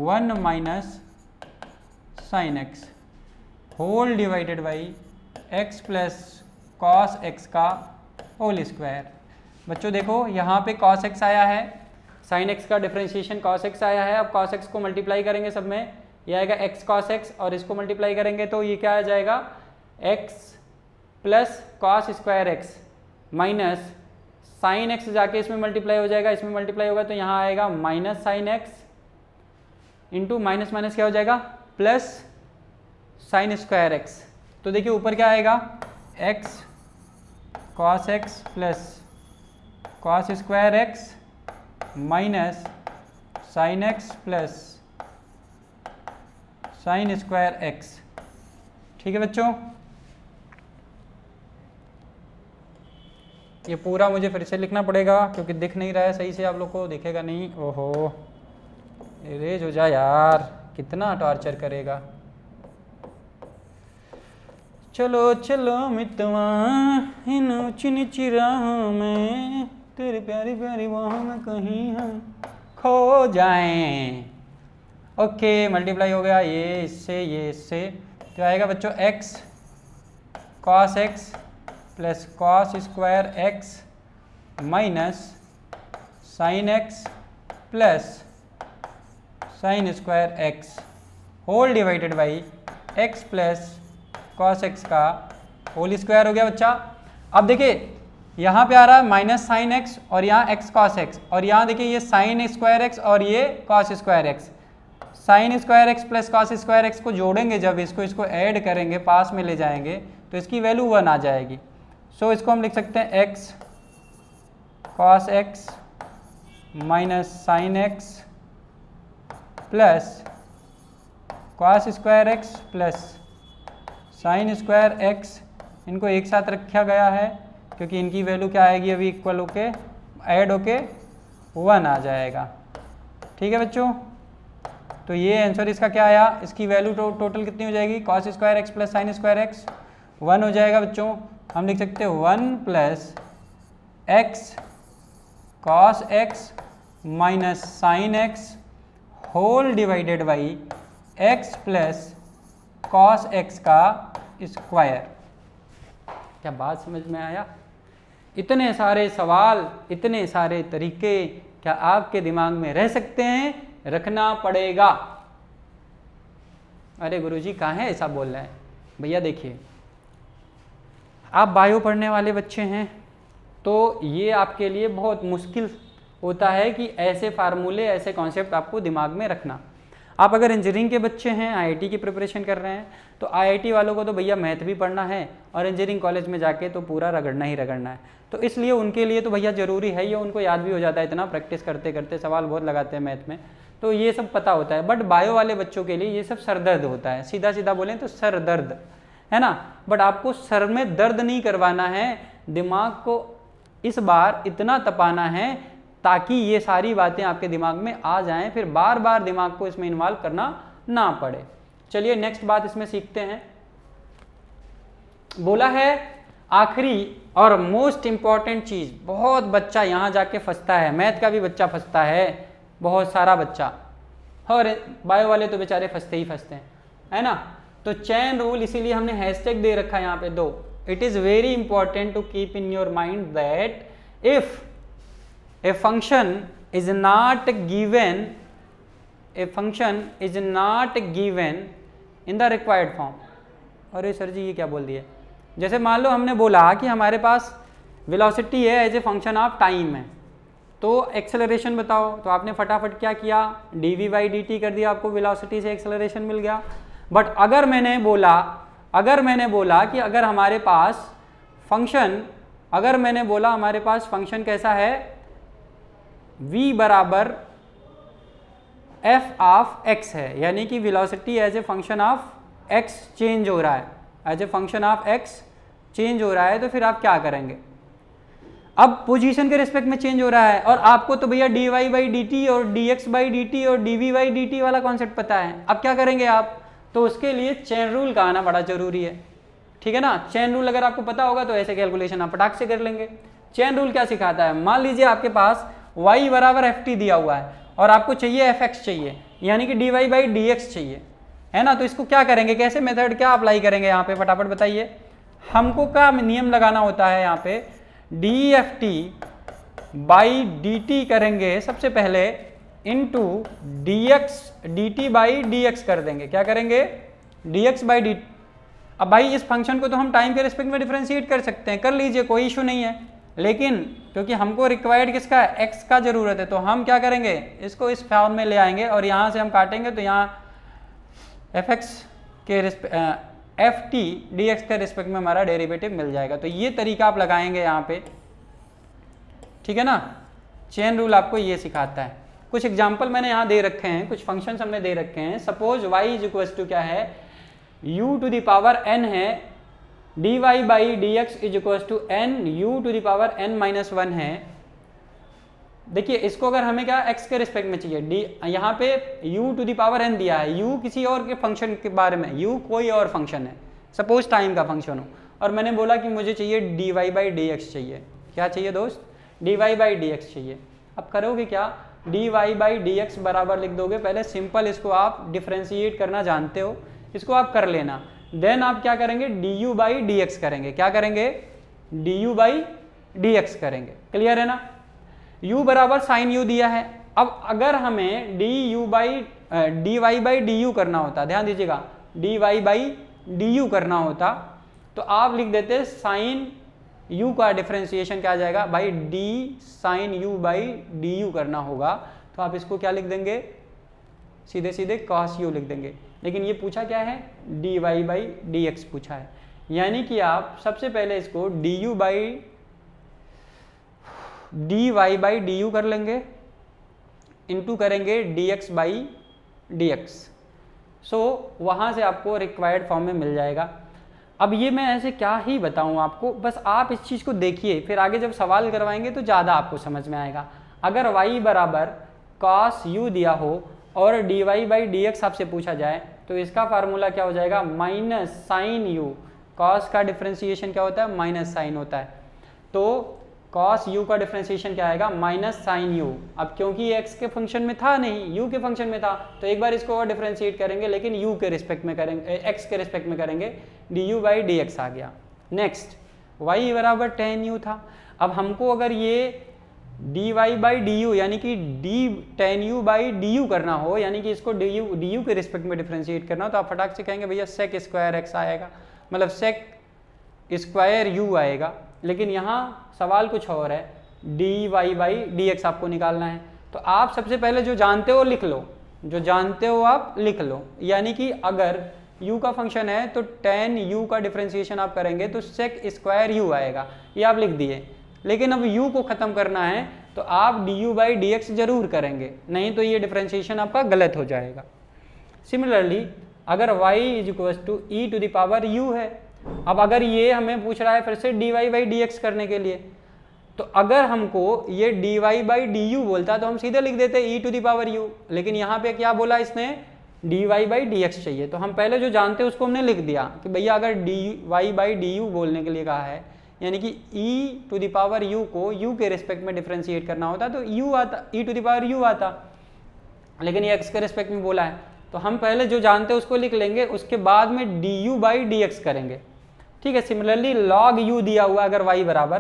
1 minus sine x whole divided by x plus cos x का होल स्क्वायर। बच्चों देखो यहाँ पे cos x आया है, sin x का डिफरेंशिएशन cos x आया है। अब cos x को मल्टीप्लाई करेंगे सब में, ये आएगा x cos x, और इसको मल्टीप्लाई करेंगे तो ये क्या आ जाएगा, x plus cos square x minus sine x जाके इसमें मल्टीप्लाई हो जाएगा, इसमें मल्टीप्लाई होगा तो यहाँ आएगा minus sine x into minus minus क्या हो जाएगा प्लस साइन स्क्वायर एक्स। तो देखिए ऊपर क्या आएगा, x cos x plus cos square x minus sine x plus sine square x. ठीक है बच्चों, ये पूरा मुझे फिर से लिखना पड़ेगा क्योंकि दिख नहीं रहा है सही से, आप लोग को दिखेगा नहीं। ओहो इरेज हो जाए यार, कितना टॉर्चर करेगा। चलो चलो मितवा इन ऊंची नीची राहों में, तेरी प्यारी प्यारी बाहों में कहीं हम खो जाएं। ओके मल्टीप्लाई हो गया ये इससे, तो आएगा बच्चों x cos x plus cos square x minus sine x plus sine square x whole divided by x plus cos x का होल स्क्वायर हो गया बच्चा। अब देखिए यहाँ पे आ रहा है माइनस साइन एक्स और यहाँ एक्स कॉस एक्स, और यहाँ देखिए ये साइन स्क्वायर एक्स और ये cos square x. Sign square x plus cos square x को जोड़ेंगे जब इसको ऐड करेंगे, पास में ले जाएंगे तो इसकी वैल्यू 1 आ जाएगी। सो इसको हम लिख सकते हैं x cos x minus sine x plus cos square x plus sine square x. इनको एक साथ रखा गया है क्योंकि इनकी वैल्यू क्या आएगी अभी इक्वल होके ऐड होके 1 आ जाएगा। ठीक है बच्चों, तो ये आंसर इसका क्या आया, इसकी वैल्यू टोटल कितनी हो जाएगी, cos square x plus sine square x 1 हो जाएगा बच्चों। हम लिख सकते हैं 1 plus x cos x minus sine x whole divided by x plus cos x का स्क्वायर। क्या बात समझ में आया? इतने सारे सवाल, इतने सारे तरीके क्या आपके दिमाग में रह सकते हैं? रखना पड़ेगा। अरे गुरुजी कहाँ है ऐसा बोल रहे हैं? भैया देखिए, आप बायो पढ़ने वाले बच्चे हैं तो ये आपके लिए बहुत मुश्किल होता है कि ऐसे फार्मूले, ऐसे कॉन्सेप्ट आपको दिमाग में रखना। आप अगर इंजीनियरिंग के बच्चे हैं, आईआईटी की प्रिपरेशन कर रहे हैं, तो आईआईटी वालों को तो भैया मैथ भी पढ़ना है और इंजीनियरिंग कॉलेज में जाके तो पूरा रगड़ना ही रगड़ना है। तो इसलिए उनके लिए तो भैया ज़रूरी है, ये उनको याद भी हो जाता है, इतना प्रैक्टिस करते करते सवाल बहुत लगाते हैं मैथ में, तो ये सब पता होता है। बट बायो वाले बच्चों के लिए ये सब सर दर्द होता है, सीधा सीधा बोलें तो सर दर्द है ना। बट आपको सर में दर्द नहीं करवाना है, दिमाग को इस बार इतना तपाना है ताकि ये सारी बातें आपके दिमाग में आ जाएं, फिर बार बार दिमाग को इसमें इन्वॉल्व करना ना पड़े। चलिए नेक्स्ट बात इसमें सीखते हैं। बोला है आखिरी और मोस्ट इंपॉर्टेंट चीज, बहुत बच्चा यहाँ जाके फंसता है, मैथ का भी बच्चा फंसता है, बहुत सारा बच्चा, और बायो वाले तो बेचारे फंसते ही फंसते हैं, है ना। तो चेन रूल, इसीलिए हमने हैशटैग दे रखा है यहाँ पे 2। It is very important to keep in your mind that if a function is not given in the required form। अरे सर जी ये क्या बोल दिए? जैसे मान लो हमने बोला कि हमारे पास वेलोसिटी है as a function of time है, तो एक्सेलरेशन बताओ, तो आपने फटाफट क्या किया, dv/dt कर दिया, आपको वेलोसिटी से एक्सेलरेशन मिल गया। बट अगर मैंने बोला कि अगर हमारे पास फंक्शन कैसा है, v बराबर f ऑफ x है, यानी कि velocity as a function of x change हो रहा है, तो फिर आप क्या करेंगे? अब पोजीशन के रिस्पेक्ट में चेंज हो रहा है, और आपको तो भैया dy बाई डी टी और dx बाई डी टी और dv बाई डी टी वाला कॉन्सेप्ट पता है। अब क्या करेंगे आप, तो उसके लिए चेन रूल का आना बड़ा जरूरी है, ठीक है ना। चेन रूल अगर आपको पता होगा तो ऐसे कैलकुलेशन आप फटाक से कर लेंगे। चेन रूल क्या सिखाता है, मान लीजिए आपके पास y बराबर एफ टी दिया हुआ है और आपको चाहिए एफ एक्स चाहिए, यानी कि dy बाई डी एक्स चाहिए, है ना। तो इसको क्या करेंगे, कैसे मेथड क्या अप्लाई करेंगे यहाँ पे, फटाफट बताइए। हमको क्या नियम लगाना होता है यहाँ पे, D F T by d T करेंगे सबसे पहले, into D x D T by D x कर देंगे। क्या करेंगे, डी एक्स बाई डी। अब भाई इस फंक्शन को तो हम टाइम के रिस्पेक्ट में डिफरेंशिएट कर सकते हैं, कर लीजिए, कोई इशू नहीं है, लेकिन क्योंकि हमको रिक्वायर्ड किसका, एक्स का जरूरत है, तो हम क्या करेंगे, इसको इस फॉर्म में ले आएंगे और यहाँ से हम काटेंगे तो यहाँ एफ एक्स के एफ टी डी एक्स के रिस्पेक्ट में हमारा डेरिवेटिव मिल जाएगा। तो ये तरीका आप लगाएंगे यहाँ पे, ठीक है ना। चेन रूल आपको ये सिखाता है। कुछ एग्जाम्पल मैंने यहाँ दे रखे हैं, कुछ फंक्शंस हमने दे रखे हैं। Suppose y is equal to क्या है, u to the power n है, dy by D x is equal to n u to the power n minus 1 है। देखिए इसको अगर हमें क्या x के रिस्पेक्ट में चाहिए, d यहाँ पे u to the power n दिया है, u किसी और के फंक्शन के बारे में, u कोई और फंक्शन है, सपोज टाइम का फंक्शन हो, और मैंने बोला कि मुझे चाहिए dy बाई डी एक्स चाहिए। क्या चाहिए दोस्त, dy बाई डी एक्स चाहिए। अब करोगे क्या, dy बाई डी एक्स बराबर लिख दोगे, पहले सिंपल इसको आप डिफ्रेंशिएट करना जानते हो, इसको आप कर लेना। देन आप क्या करेंगे, du बाई डी एक्स करेंगे। क्या करेंगे, du बाई डी एक्स करेंगे। क्लियर है ना। u बराबर साइन u दिया है। अब अगर हमें du by dy by du करना होता, ध्यान दीजिएगा, dy बाई du करना होता तो आप लिख देते साइन u का डिफरेंशिएशन क्या आ जाएगा भाई, d sine u by du करना होगा, तो आप इसको क्या लिख देंगे, सीधे सीधे cos u लिख देंगे। लेकिन ये पूछा क्या है, dy बाई dx पूछा है, यानी कि आप सबसे पहले इसको du by dy by du कर लेंगे, इंटू करेंगे dx बाई dx। सो वहाँ से आपको रिक्वायर्ड फॉर्म में मिल जाएगा। अब ये मैं ऐसे क्या ही बताऊँ आपको, बस आप इस चीज़ को देखिए, फिर आगे जब सवाल करवाएंगे तो ज़्यादा आपको समझ में आएगा। अगर y बराबर cos u दिया हो और dy बाई डी एक्स आपसे पूछा जाए तो इसका फार्मूला क्या हो जाएगा, माइनस साइन u। cos का डिफ्रेंशिएशन क्या होता है, माइनस साइन होता है, तो cos u का डिफ्रेंशिएशन क्या आएगा, माइनस साइन u। अब क्योंकि ये x के फंक्शन में था नहीं, u के फंक्शन में था, तो एक बार इसको और डिफ्रेंशिएट करेंगे, लेकिन u के रिस्पेक्ट में करेंगे, x के रिस्पेक्ट में करेंगे, du बाई डी एक्स आ गया। नेक्स्ट y बराबर टेन u था। अब हमको अगर ये dy बाई du यानी कि d ten u by du करना हो, यानी कि इसको du के रिस्पेक्ट में डिफ्रेंशिएट करना हो, तो आप फटाक से कहेंगे भैया सेक स्क्वायर x आएगा, मतलब सेक स्क्वायर u आएगा। लेकिन यहाँ सवाल कुछ और है, dy बाई डी एक्स आपको निकालना है, तो आप सबसे पहले जो जानते हो लिख लो, जो जानते हो आप लिख लो। यानी कि अगर u का फंक्शन है तो टेन u का डिफ्रेंशिएशन आप करेंगे तो सेक स्क्वायर u आएगा, ये आप लिख दिए। लेकिन अब u को ख़त्म करना है तो आप du बाई डी एक्स जरूर करेंगे, नहीं तो ये डिफ्रेंशिएशन आपका गलत हो जाएगा। सिमिलरली अगर y is equal to e to the power u है, अब अगर ये हमें पूछ रहा है फिर से dy बाई डी एक्स करने के लिए, तो अगर हमको ये dy बाई du बोलता तो हम सीधे लिख देते ई टू द पावर u, लेकिन यहाँ पे क्या बोला इसने, dy बाई डी एक्स चाहिए, तो हम पहले जो जानते हैं उसको हमने लिख दिया कि भैया अगर dy बाई du बोलने के लिए कहा है, यानी कि e to the power u को u के रिस्पेक्ट में डिफ्रेंशिएट करना होता तो u आता, e to the power u आता, लेकिन ये x के रिस्पेक्ट में बोला है, तो हम पहले जो जानते हैं उसको लिख लेंगे, उसके बाद में du बाई डी एक्स करेंगे। ठीक है। सिमिलरली log u दिया हुआ अगर y बराबर,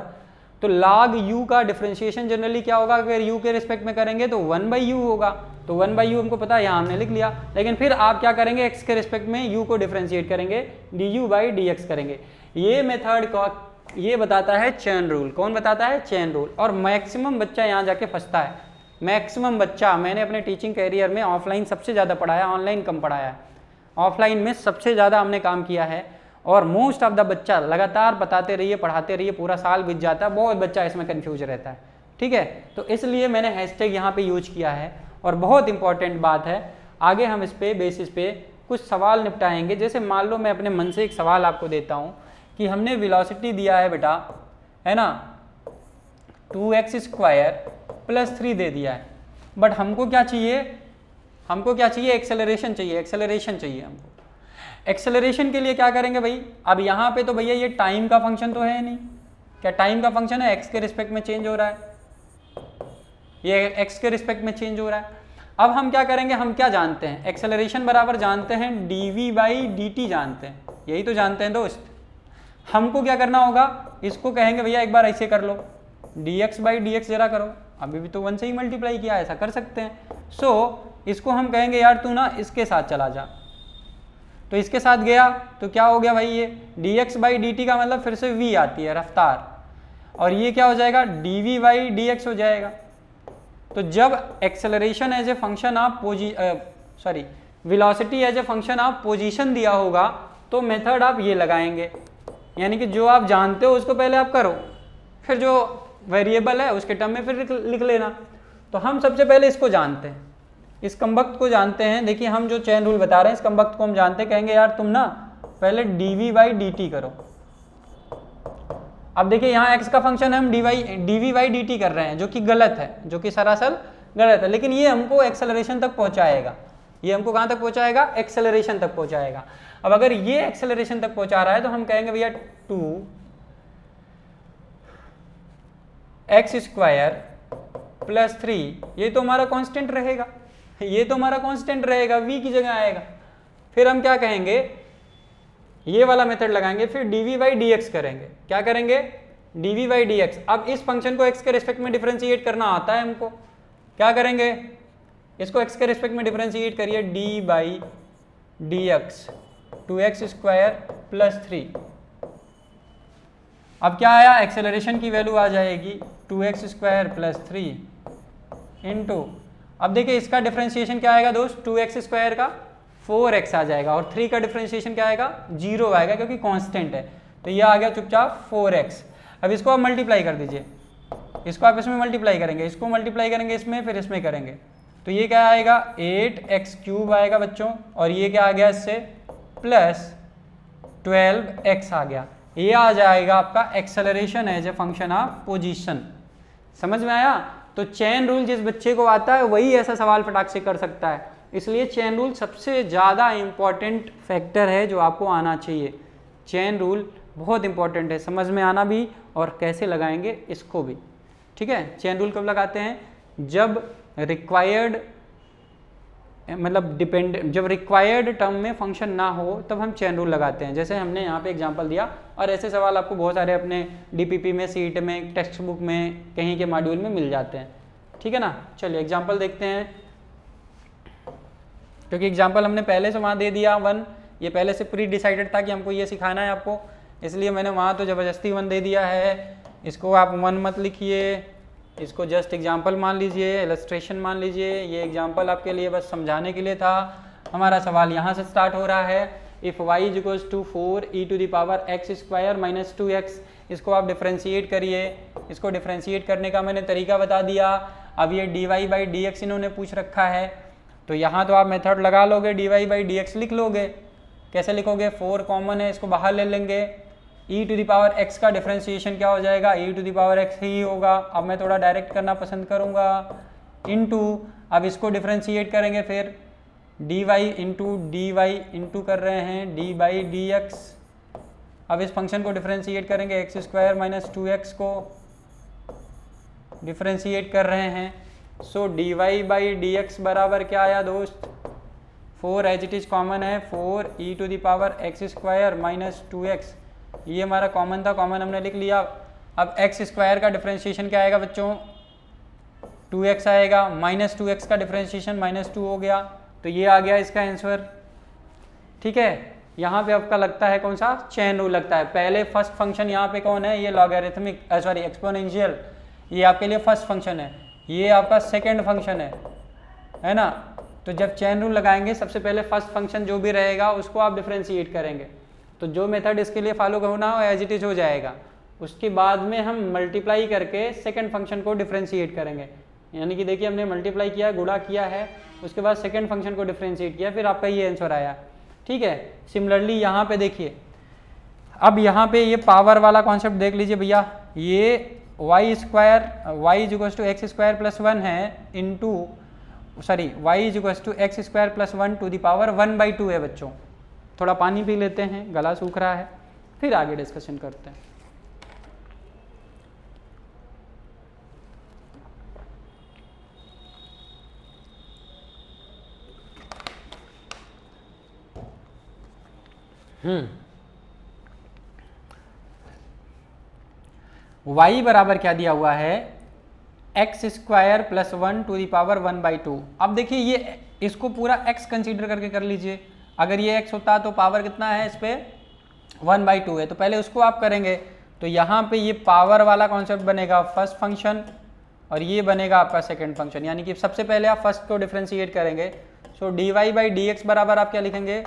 तो log u का डिफ्रेंशिएशन जनरली क्या होगा, अगर u के रिस्पेक्ट में करेंगे तो 1/u होगा, तो 1/u हमको पता है, यहाँ हमने लिख लिया। लेकिन फिर आप क्या करेंगे, x के रिस्पेक्ट में u को डिफ्रेंशिएट करेंगे, du बाई डी एक्स करेंगे। ये मेथड का ये बताता है चेन रूल। कौन बताता है, चेन रूल। और मैक्सिमम बच्चा यहाँ जाके फंसता है, मैक्सिमम बच्चा। मैंने अपने टीचिंग कैरियर में ऑफलाइन सबसे ज़्यादा पढ़ाया, ऑनलाइन कम पढ़ाया है। ऑफलाइन में सबसे ज़्यादा हमने काम किया है, और मोस्ट ऑफ द बच्चा लगातार बताते रहिए, पढ़ाते रहिए, पूरा साल बीत जाता है, बहुत बच्चा इसमें कन्फ्यूज रहता है। ठीक है, तो इसलिए मैंने हैशटैग यहाँ पे यूज किया है, और बहुत इंपॉर्टेंट बात है। आगे हम इस पे बेसिस पे कुछ सवाल निपटाएंगे। जैसे मान लो मैं अपने मन से एक सवाल आपको देता हूँ कि हमने वेलोसिटी दिया है बेटा, है ना, 2x स्क्वायर प्लस 3 दे दिया है, बट हमको क्या चाहिए, एक्सेलरेशन चाहिए हमको। एक्सेलरेशन के लिए क्या करेंगे भाई, अब यहाँ पे तो भैया ये टाइम का फंक्शन तो है नहीं, क्या टाइम का फंक्शन है, एक्स के रिस्पेक्ट में चेंज हो रहा है, ये एक्स के रिस्पेक्ट में चेंज हो रहा है। अब हम क्या करेंगे, हम क्या जानते हैं, एक्सेलरेशन बराबर जानते हैं dv/dt जानते हैं, यही तो जानते हैं दोस्त। हमको क्या करना होगा, इसको कहेंगे भैया एक बार ऐसे कर लो, dx/dx जरा करो, अभी भी तो 1 से ही मल्टीप्लाई किया, ऐसा कर सकते हैं। सो इसको हम कहेंगे यार तू ना इसके साथ चला जा, तो इसके साथ गया तो क्या हो गया भाई, ये dx/dt का मतलब फिर से v आती है रफ्तार, और ये क्या हो जाएगा dv/dx हो जाएगा। तो जब acceleration as a function of velocity as a function of position दिया होगा तो मेथड आप ये लगाएंगे, यानी कि जो आप जानते हो उसको पहले आप करो, फिर जो वेरिएबल है उसके टर्म में फिर लिख लेना। तो हम सबसे पहले इसको जानते हैं, इस कंबक्ट को जानते हैं। देखिए हम जो चेन रूल बता रहे हैं इस कंबक्ट को हम जानते हैं, कहेंगे यार तुम ना पहले dv/dt करो। अब देखिए यहाँ x का फंक्शन हम dv/dt कर रहे हैं, जो कि गलत है, जो कि सरासर गलत है, लेकिन ये हमको एक्सेलरेशन तक पहुंचाएगा। ये हमको कहाँ तक पहुंचाएगा, एक्सेलरेशन तक पहुंचाएगा। अब अगर ये एक्सेलरेशन तक पहुंचा रहा है तो हम कहेंगे भैया 2x स्क्वायर प्लस 3, ये तो हमारा कांस्टेंट रहेगा, v की जगह आएगा। फिर हम क्या कहेंगे, ये वाला मेथड लगाएंगे, फिर dv/dx करेंगे। क्या करेंगे, dv/dx। अब इस फंक्शन को x के रिस्पेक्ट में डिफरेंशिएट करना आता है हमको, क्या करेंगे, इसको x के रिस्पेक्ट में डिफरेंशिएट करिए, d/dx 2x स्क्वायर प्लस 3। अब क्या आया, एक्सेलरेशन की वैल्यू आ जाएगी 2x स्क्वायर प्लस 3 इंटू, अब देखिए इसका डिफरेंशिएशन क्या आएगा दोस्त, 2x स्क्वायर का 4x आ जाएगा, और 3 का डिफरेंशिएशन क्या आएगा, 0 आएगा, क्योंकि कांस्टेंट है, तो ये आ गया चुपचाप 4x। अब इसको आप मल्टीप्लाई कर दीजिए, इसको आप इसमें मल्टीप्लाई करेंगे, इसको मल्टीप्लाई करेंगे इसमें, फिर इसमें करेंगे, तो ये क्या आएगा 8x³ आएगा बच्चों, और ये क्या आ गया इससे प्लस 12x आ गया। ये आ जाएगा आपका acceleration as a function of position. समझ में आया। तो चेन रूल जिस बच्चे को आता है वही ऐसा सवाल फटाक से कर सकता है, इसलिए चेन रूल सबसे ज़्यादा इम्पॉर्टेंट फैक्टर है जो आपको आना चाहिए। चेन रूल बहुत इंपॉर्टेंट है, समझ में आना भी और कैसे लगाएंगे इसको भी। ठीक है, चेन रूल कब लगाते हैं, जब रिक्वायर्ड जब रिक्वायर्ड टर्म में फंक्शन ना हो तब हम चेन रूल लगाते हैं। जैसे हमने यहाँ पे एग्जांपल दिया, और ऐसे सवाल आपको बहुत सारे अपने डीपीपी में, सीट में, टेक्स्ट बुक में, कहीं के मॉड्यूल में मिल जाते हैं। ठीक है ना, चलिए एग्जांपल देखते हैं, क्योंकि एग्जांपल हमने पहले से वहाँ दे दिया 1, ये पहले से प्री डिसाइडेड था कि हमको ये सिखाना है आपको, इसलिए मैंने वहाँ तो ज़बरदस्ती 1 दे दिया है। इसको आप 1 मत लिखिए, इसको जस्ट एग्जांपल मान लीजिए, इलस्ट्रेशन मान लीजिए। ये एग्जांपल आपके लिए बस समझाने के लिए था। हमारा सवाल यहाँ से स्टार्ट हो रहा है, if y equals to 4e⁻x² - 2x। इसको आप डिफ्रेंशिएट करिए, इसको डिफ्रेंशिएट करने का मैंने तरीका बता दिया। अब ये dy/dx इन्होंने पूछ रखा है, तो यहाँ तो आप मेथड लगा लोगे, dy/dx लिख लोगे। कैसे लिखोगे, 4 कॉमन है, इसको बाहर ले लेंगे। e⁻x का डिफ्रेंशिएशन क्या हो जाएगा, e⁻x ही होगा। अब मैं थोड़ा डायरेक्ट करना पसंद करूँगा, इनटू, अब इसको डिफ्रेंशिएट करेंगे, फिर dy इंटू कर रहे हैं d/dx। अब इस फंक्शन को डिफ्रेंशिएट करेंगे, x² - 2x को डिफ्रेंशिएट कर रहे हैं। सो dy/dx बराबर क्या आया दोस्त, 4 एज इट इज़ कॉमन है, 4e⁻x² - 2x। ये हमारा कॉमन था, कॉमन हमने लिख लिया। अब x² का डिफ्रेंशिएशन क्या आएगा बच्चों, 2x आएगा, -2x का डिफ्रेंशिएशन -2 हो गया, तो ये आ गया इसका आंसर। ठीक है, यहाँ पे आपका लगता है कौन सा, चेन रूल लगता है। पहले फर्स्ट फंक्शन यहाँ पे कौन है, ये लॉगरिथमिक एक्सपोनेंशियल, ये आपके लिए फर्स्ट फंक्शन है, ये आपका सेकेंड फंक्शन है ना। तो जब चेन रूल लगाएंगे सबसे पहले फर्स्ट फंक्शन जो भी रहेगा उसको आप डिफ्रेंशिएट करेंगे, तो जो मेथड इसके लिए फॉलो होना हो एज इट इज हो जाएगा। उसके बाद में हम मल्टीप्लाई करके सेकंड फंक्शन को डिफ्रेंशिएट करेंगे, यानी कि देखिए हमने मल्टीप्लाई किया, गुणा किया है, उसके बाद सेकंड फंक्शन को डिफ्रेंशिएट किया, फिर आपका ये आंसर आया। ठीक है, सिमिलरली यहाँ पे देखिए, अब यहाँ पे ये पावर वाला कॉन्सेप्ट देख लीजिए भैया, ये y square y is equals to x square plus 1 है into sorry y is equals to x square plus 1 to the power 1/2 है बच्चों। थोड़ा पानी पी लेते हैं, गला सूख रहा है, फिर आगे डिस्कशन करते हैं। y बराबर क्या दिया हुआ है, x square plus 1 to the power 1/2। अब देखिए ये इसको पूरा x कंसीडर करके कर लीजिए। अगर ये x होता तो पावर कितना है इस पे 1/2 है, तो पहले उसको आप करेंगे तो यहाँ पे ये पावर वाला कॉन्सेप्ट बनेगा फर्स्ट फंक्शन और ये बनेगा आपका सेकंड फंक्शन। यानी कि सबसे पहले आप फर्स्ट को डिफ्रेंशिएट करेंगे। सो dy/dx बराबर आप क्या लिखेंगे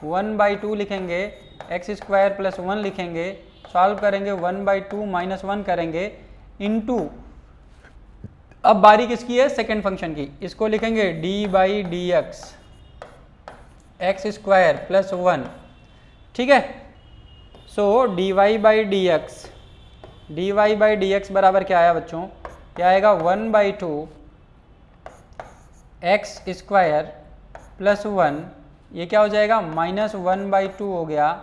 1/2 लिखेंगे, एक्स स्क्वायर प्लस 1 लिखेंगे, सॉल्व करेंगे 1/2 माइनस 1 करेंगे इनटू, अब बारी किसकी है सेकंड फंक्शन की, इसको लिखेंगे d/dx एक्स स्क्वायर प्लस 1, ठीक है। सो dy/dx बराबर क्या आया बच्चों, क्या आएगा 1/2 एक्स स्क्वायर प्लस 1, ये क्या हो जाएगा माइनस 1/2 हो गया,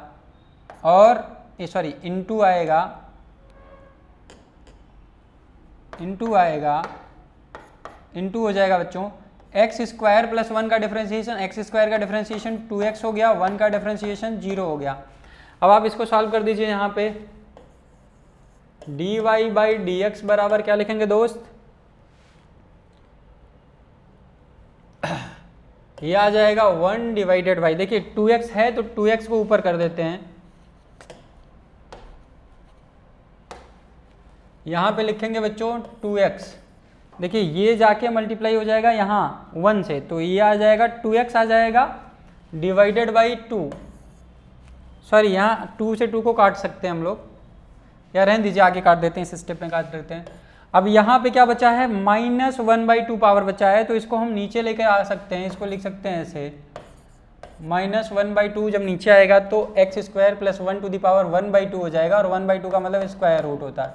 और सॉरी इंटू आएगा इंटू हो जाएगा बच्चों एक्स स्क्वायर प्लस 1 का डिफरेंशिएशन, एक्स स्क्वायर का डिफरेंशिएशन 2x हो गया, 1 का डिफरेंशिएशन 0 हो गया। अब आप इसको सॉल्व कर दीजिए। यहाँ पे dy/dx बराबर क्या लिखेंगे दोस्त, ये आ जाएगा 1/, देखिए 2x है तो 2x को ऊपर कर देते हैं, यहाँ पे लिखेंगे बच्चों 2x, देखिए ये जाके मल्टीप्लाई हो जाएगा यहाँ 1 से, तो ये आ जाएगा 2x आ जाएगा डिवाइडेड बाई 2, सॉरी यहाँ 2 से 2 को काट सकते हैं हम लोग, या रहने दीजिए आगे काट देते हैं, इस स्टेप में काट देते हैं। अब यहाँ पे क्या बचा है माइनस 1/2 पावर बचा है, तो इसको हम नीचे लेके आ सकते हैं, इसको लिख सकते हैं ऐसे माइनस 1/2 जब नीचे आएगा तो x square plus 1 to the power 1/2 हो जाएगा, और 1/2 का मतलब स्क्वायर रूट होता है,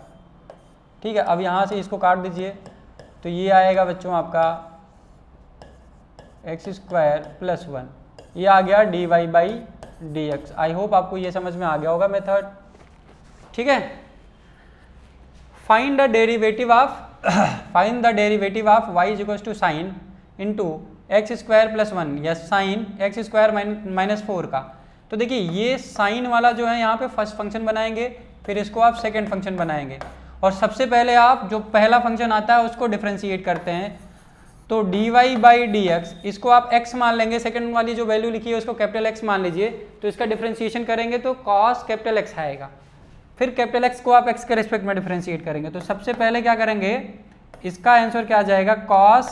ठीक है। अब यहाँ से इसको काट दीजिए तो ये आएगा बच्चों आपका एक्स स्क्वायर प्लस 1, ये आ गया dy/dx। आई होप आपको ये समझ में आ गया होगा मेथड, ठीक है। Find the derivative of y is equal to sine into x square plus 1 या साइन एक्स स्क्वायर माइनस 4 का। तो देखिए ये साइन वाला जो है यहाँ पे फर्स्ट फंक्शन बनाएंगे, फिर इसको आप सेकंड फंक्शन बनाएंगे, और सबसे पहले आप जो पहला फंक्शन आता है उसको डिफरेंशिएट करते हैं। तो dy/dx इसको आप x मान लेंगे, सेकंड वाली जो वैल्यू लिखी है उसको कैपिटल X मान लीजिए, तो इसका डिफरेंशिएशन करेंगे तो cos कैपिटल X आएगा, फिर कैपिटल X को आप x के रिस्पेक्ट में डिफरेंशिएट करेंगे। तो सबसे पहले क्या करेंगे, इसका आंसर क्या आ जाएगा cos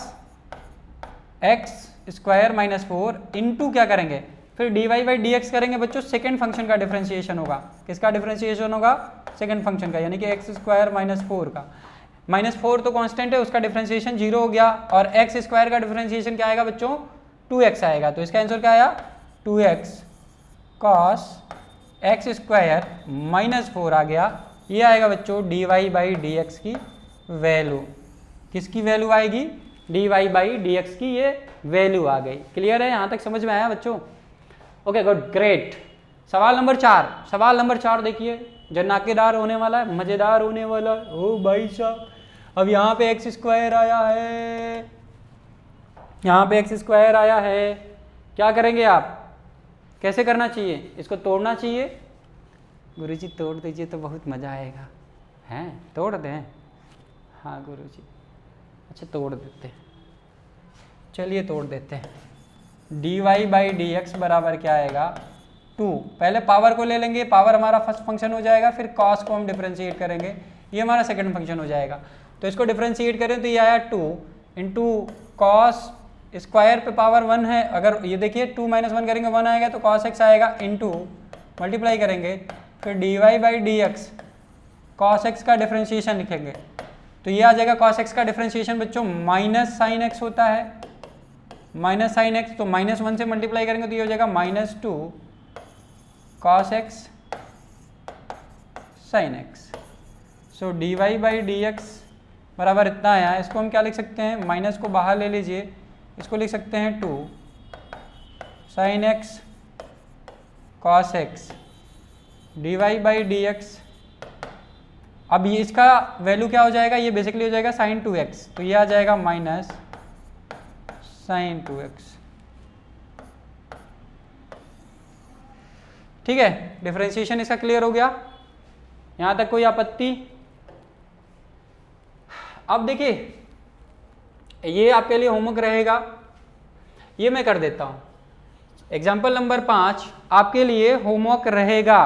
x square minus 4 into क्या करेंगे, फिर dy/dx करेंगे बच्चों, सेकंड फंक्शन का डिफरेंशिएशन होगा, किसका डिफरेंशिएशन होगा सेकंड फंक्शन का, यानी कि एक्स स्क्वायर माइनस 4 का। माइनस 4 तो कांस्टेंट है, उसका डिफरेंशिएशन 0 हो गया, और एक्स स्क्वायर का डिफरेंशिएशन क्या आएगा बच्चों 2x आएगा, तो इसका आंसर क्या आया 2x cos x square minus 4 आ गया। ये आएगा बच्चों dy/dx की वैल्यू, किसकी वैल्यू आएगी dy/dx की ये वैल्यू आ गई। क्लियर है, यहाँ तक समझ में आया बच्चों? Okay good, great. सवाल नंबर 4 देखिए, जन्नाकेदार होने वाला है, मज़ेदार होने वाला है। ओ भाई साहब, अब यहाँ पे एक्स स्क्वायर आया है, यहाँ पे एक्स स्क्वायर आया है, क्या करेंगे आप, कैसे करना चाहिए, इसको तोड़ना चाहिए। गुरुजी तोड़ दीजिए तो बहुत मज़ा आएगा, हैं तोड़ दें? हाँ गुरुजी, अच्छा तोड़ देते हैं, चलिए तोड़ देते हैं। dy/dx बराबर क्या आएगा 2, पहले पावर को ले लेंगे, पावर हमारा फर्स्ट फंक्शन हो जाएगा, फिर cos को हम डिफरेंशिएट करेंगे, ये हमारा सेकंड फंक्शन हो जाएगा। तो इसको डिफरेंशिएट करें तो ये आया 2 इंटू cos स्क्वायर पे पावर 1 है, अगर ये देखिए 2 माइनस 1 करेंगे 1 आएगा, तो cos x आएगा, इंटू मल्टीप्लाई करेंगे, फिर dy/dx cos x का डिफरेंशिएशन लिखेंगे, तो ये आ जाएगा cos x का डिफरेंशिएशन बच्चों माइनस साइन x होता है, माइनस साइन x, तो माइनस 1 से मल्टीप्लाई करेंगे तो ये हो जाएगा -2 cos x sin x। So D Y by D x बराबर इतना आया है। इसको हम क्या लिख सकते हैं, माइनस को बाहर ले लीजिए, इसको लिख सकते हैं 2 sine x cos x d Y by D x. अब ये इसका वैल्यू क्या हो जाएगा, ये बेसिकली हो जाएगा साइन 2x, तो ये आ जाएगा माइनस साइन 2x। ठीक है, डिफरेंशिएशन इसका क्लियर हो गया, यहां तक कोई आपत्ति? अब देखिए ये आपके लिए होमवर्क रहेगा, ये मैं कर देता हूं। एग्जाम्पल नंबर 5 आपके लिए होमवर्क रहेगा।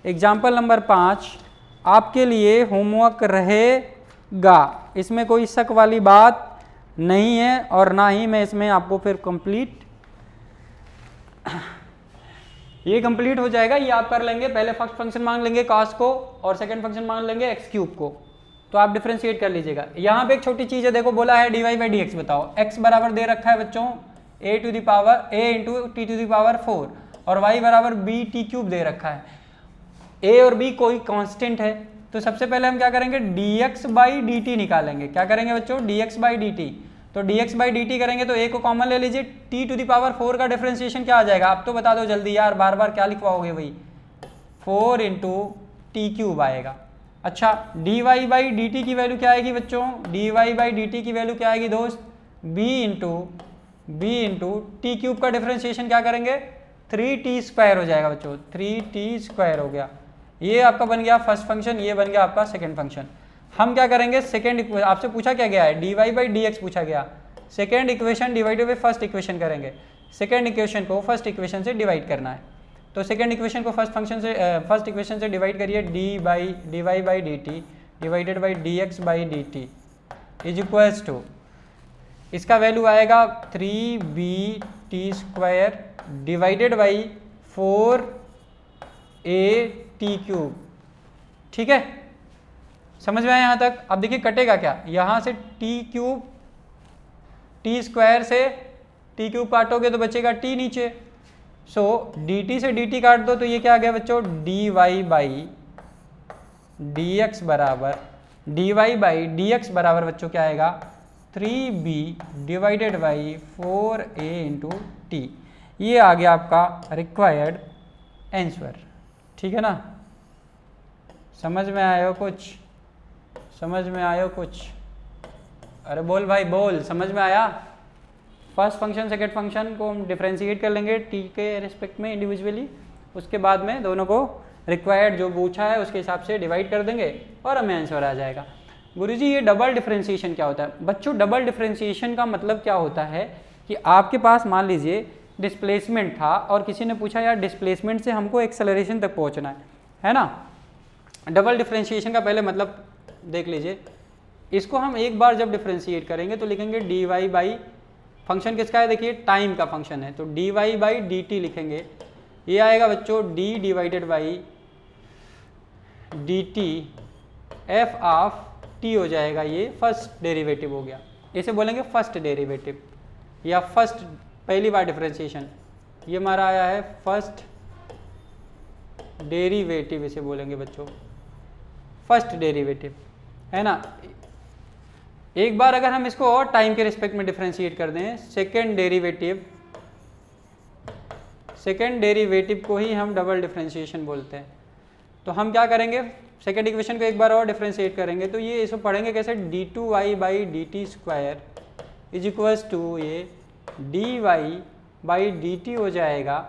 एग्जाम्पल नंबर 5 आपके लिए होमवर्क रहेगा, इसमें कोई शक वाली बात नहीं है, और ना ही मैं इसमें आपको फिर कंप्लीट ये कंप्लीट हो जाएगा, ये आप कर लेंगे। पहले फर्स्ट फंक्शन मांग लेंगे cos को और सेकंड फंक्शन मांग लेंगे x क्यूब को, तो आप डिफरेंशिएट कर लीजिएगा। यहाँ पे एक छोटी चीज़ है, देखो बोला है dy बाई डी एक्स। बताओ x बराबर दे रखा है बच्चों a into t to the power 4 और y बराबर b टी क्यूब दे रखा है। a और b कोई कांस्टेंट है, तो सबसे पहले हम क्या करेंगे, dx बाई डी टी निकालेंगे। क्या करेंगे बच्चों, dx बाई डी टी। तो dx बाई डी टी करेंगे तो a को कॉमन ले लीजिए, t टू दी पावर 4 का डिफरेंशिएशन क्या आ जाएगा, आप तो बता दो जल्दी यार, बार बार क्या लिखवाओगे भाई, 4 इंटू टी क्यूब आएगा। अच्छा dy बाई डी टी की वैल्यू क्या आएगी बच्चों, dy बाई डी टी की वैल्यू क्या आएगी दोस्त, b इंटू टी क्यूब का डिफरेंशिएशन क्या करेंगे, 3t स्क्वायर हो जाएगा बच्चों, 3t स्क्वायर हो गया। ये आपका बन गया फर्स्ट फंक्शन, ये बन गया आपका सेकंड फंक्शन। हम क्या करेंगे, सेकंड आपसे पूछा क्या गया है, dy बाई डी एक्स पूछा गया, second equation divided by first equation करेंगे। सेकंड इक्वेशन को फर्स्ट इक्वेशन से डिवाइड करना है, तो सेकंड इक्वेशन को फर्स्ट इक्वेशन से डिवाइड करिए, dy by d t divided by dx by d t is equals to, इसका वैल्यू आएगा 3b t square divided by 4a t cube. ठीक है, समझ में आया यहाँ तक? अब देखिए कटेगा क्या, यहाँ से टी क्यूब, टी स्क्वायर से टी क्यूब काटोगे तो बचेगा टी नीचे, सो dt से dt काट दो तो ये क्या आ गया बच्चों, dy बाई dx बराबर dy बाई dx बराबर बच्चों क्या आएगा, 3b divided by 4a into T. ये आ गया आपका रिक्वायर्ड आंसर। ठीक है ना, समझ में आयो कुछ, समझ में आयो कुछ? अरे बोल भाई बोल, समझ में आया? फर्स्ट फंक्शन सेकंड फंक्शन को हम डिफरेंशिएट कर लेंगे टी के रिस्पेक्ट में इंडिविजुअली, उसके बाद में दोनों को रिक्वायर्ड जो पूछा है उसके हिसाब से डिवाइड कर देंगे और हमें आंसर आ जाएगा। गुरुजी ये डबल डिफरेंशिएशन क्या होता है? बच्चों डबल डिफरेंशिएशन का मतलब क्या होता है कि आपके पास मान लीजिए डिस्प्लेसमेंट था और किसी ने पूछा यार डिस्प्लेसमेंट से हमको एक्सेलरेशन तक पहुंचना है ना। डबल डिफरेंशिएशन का पहले मतलब देख लीजिए, इसको हम एक बार जब डिफरेंशिएट करेंगे तो लिखेंगे डी वाई बाई, फंक्शन किसका है देखिए, टाइम का फंक्शन है, तो D Y by d t लिखेंगे। ये आएगा बच्चों d divided by d t f of t हो जाएगा, ये फर्स्ट डेरिवेटिव हो गया। इसे बोलेंगे फर्स्ट डेरिवेटिव या फर्स्ट, पहली बार डिफरेंशिएशन, ये हमारा आया है फर्स्ट डेरिवेटिव, इसे बोलेंगे बच्चों फर्स्ट डेरिवेटिव, है ना। एक बार अगर हम इसको और टाइम के रिस्पेक्ट में डिफरेंशिएट कर दें, सेकेंड डेरिवेटिव को ही हम डबल डिफरेंशिएशन बोलते हैं। तो हम क्या करेंगे, सेकेंड इक्वेशन को एक बार और डिफरेंशिएट करेंगे, तो ये इसको पढ़ेंगे कैसे, d two y by d t square is equals to ये d Y by d t हो जाएगा।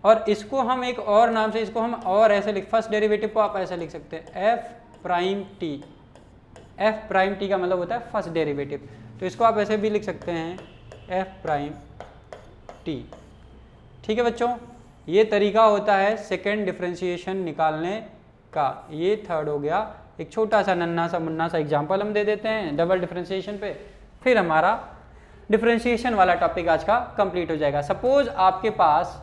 और इसको हम एक और नाम से, इसको हम और ऐसे लिख, फर्स्ट डेरिवेटिव को आप ऐसे लिख सकते हैं F prime T. F prime T का मतलब होता है फर्स्ट डेरिवेटिव, तो इसको आप ऐसे भी लिख सकते हैं एफ प्राइम टी। ठीक है बच्चों, ये तरीका होता है सेकेंड डिफरेंशिएशन निकालने का। ये थर्ड हो गया, एक छोटा सा नन्ना सा मुन्ना सा एग्जाम्पल हम दे देते हैं डबल डिफरेंशिएशन पे, फिर हमारा डिफरेंशिएशन वाला टॉपिक आज का कंप्लीट हो जाएगा। सपोज आपके पास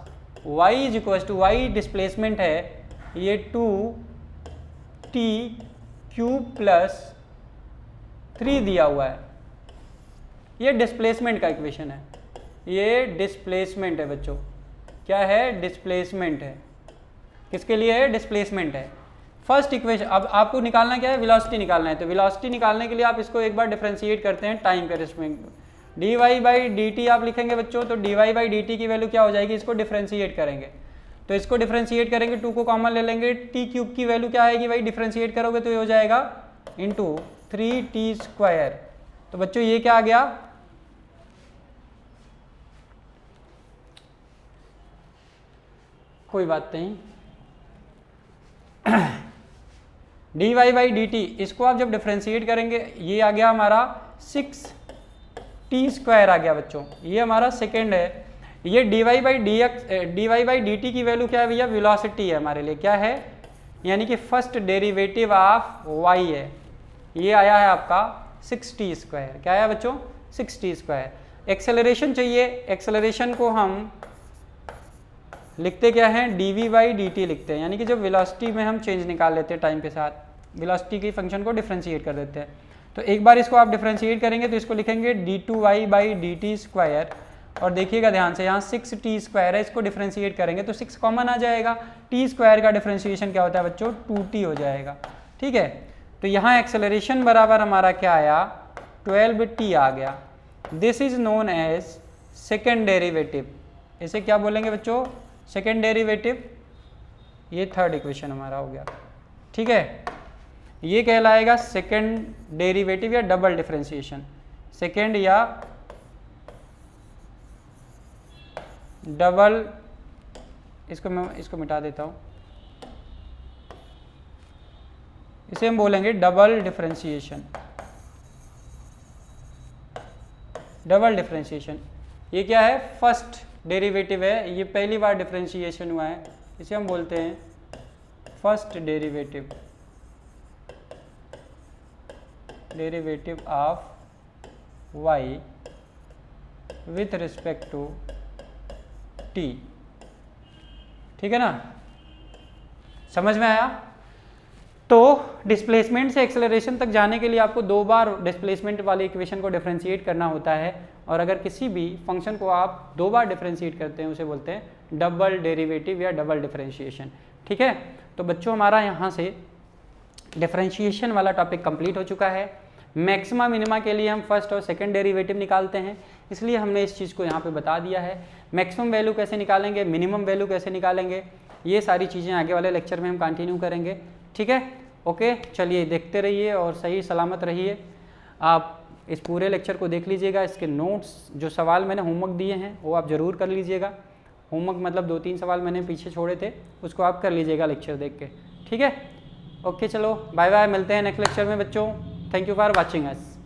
y is equal to, y displacement है, ये 2t क्यूब प्लस 3 दिया हुआ है, ये डिस्प्लेसमेंट का इक्वेशन है, ये डिस्प्लेसमेंट है बच्चों। क्या है, डिस्प्लेसमेंट है, किसके लिए है, डिस्प्लेसमेंट है। फर्स्ट इक्वेशन, अब आपको निकालना क्या है, वेलोसिटी निकालना है। तो वेलोसिटी निकालने के लिए आप इसको एक बार डिफरेंशिएट करते हैं टाइम के रिस्पेक्ट में। D Y by d t आप लिखेंगे बच्चों, तो D Y by d t की वैल्यू क्या हो जाएगी, इसको डिफरेंशिएट करेंगे। तो इसको डिफरेंशिएट करेंगे, 2 को कॉमन ले लेंगे, टी क्यूब की वैल्यू क्या आएगी भाई, डिफरेंशिएट करोगे तो ये हो जाएगा इंटू 3t²। तो बच्चों ये क्या आ गया, कोई बात नहीं, d Y by d t, इसको आप जब डिफरेंशिएट करेंगे ये आ गया हमारा 6t² आ गया बच्चों, ये हमारा सेकेंड है। ये d Y by D x, d Y by d t की वैल्यू क्या है भैया, वेलोसिटी है हमारे लिए, क्या है, यानी कि फर्स्ट डेरिवेटिव ऑफ y है, ये आया है आपका 6t²। क्या आया बच्चों, 6t²। एक्सेलरेशन चाहिए, एक्सेलरेशन को हम लिखते क्या हैं, dv बाई dt लिखते हैं, यानी कि जब वेलोसिटी में हम चेंज निकाल लेते हैं टाइम के साथ, वेलोसिटी की फंक्शन को डिफरेंशिएट कर देते हैं। तो एक बार इसको आप डिफरेंशिएट करेंगे तो इसको लिखेंगे d2y बाई dt²। और देखिएगा ध्यान से, यहाँ 6t² है, इसको डिफरेंशिएट करेंगे तो 6 कॉमन आ जाएगा, t² का डिफरेंशिएशन क्या होता है बच्चों, 2t हो जाएगा। ठीक है, तो यहाँ एक्सेलरेशन बराबर हमारा क्या आया, 12t आ गया। This is known as second derivative, इसे क्या बोलेंगे बच्चों, सेकेंड डेरिवेटिव। ये थर्ड इक्वेशन हमारा हो गया। ठीक है, ये कहलाएगा सेकेंड डेरिवेटिव या डबल डिफरेंशिएशन, सेकेंड या डबल, इसको मैं इसको मिटा देता हूँ, इसे हम बोलेंगे डबल डिफरेंशिएशन। डबल डिफरेंशिएशन ये क्या है, फर्स्ट डेरिवेटिव है, ये पहली बार डिफरेंशिएशन हुआ है, इसे हम बोलते हैं first derivative, derivative of y with respect to t। ठीक है ना, समझ में आया। तो डिस्प्लेसमेंट से एक्सेलरेशन तक जाने के लिए आपको 2 बार डिस्प्लेसमेंट वाली इक्वेशन को डिफरेंशिएट करना होता है, और अगर किसी भी फंक्शन को आप 2 बार डिफरेंशिएट करते हैं उसे बोलते हैं डबल डेरिवेटिव या डबल डिफरेंशिएशन। ठीक है, तो बच्चों हमारा यहाँ से डिफरेंशिएशन वाला टॉपिक कंप्लीट हो चुका है। मैक्सिमा मिनिमा के लिए हम फर्स्ट और सेकंड डेरिवेटिव निकालते हैं, इसलिए हमने इस चीज़ को यहाँ पे बता दिया है। मैक्सिमम वैल्यू कैसे निकालेंगे, मिनिमम वैल्यू कैसे निकालेंगे, ये सारी चीज़ें आगे वाले लेक्चर में हम कंटिन्यू करेंगे। ठीक है, ओके, चलिए देखते रहिए और सही सलामत रहिए। आप इस पूरे लेक्चर को देख लीजिएगा, इसके नोट्स जो सवाल मैंने होमवर्क दिए हैं वो आप ज़रूर कर लीजिएगा। होमवर्क मतलब 2-3 सवाल मैंने पीछे छोड़े थे, उसको आप कर लीजिएगा लेक्चर देख के। ठीक है, ओके, चलो बाय बाय, मिलते हैं नेक्स्ट लेक्चर में बच्चों। Thank you for watching us.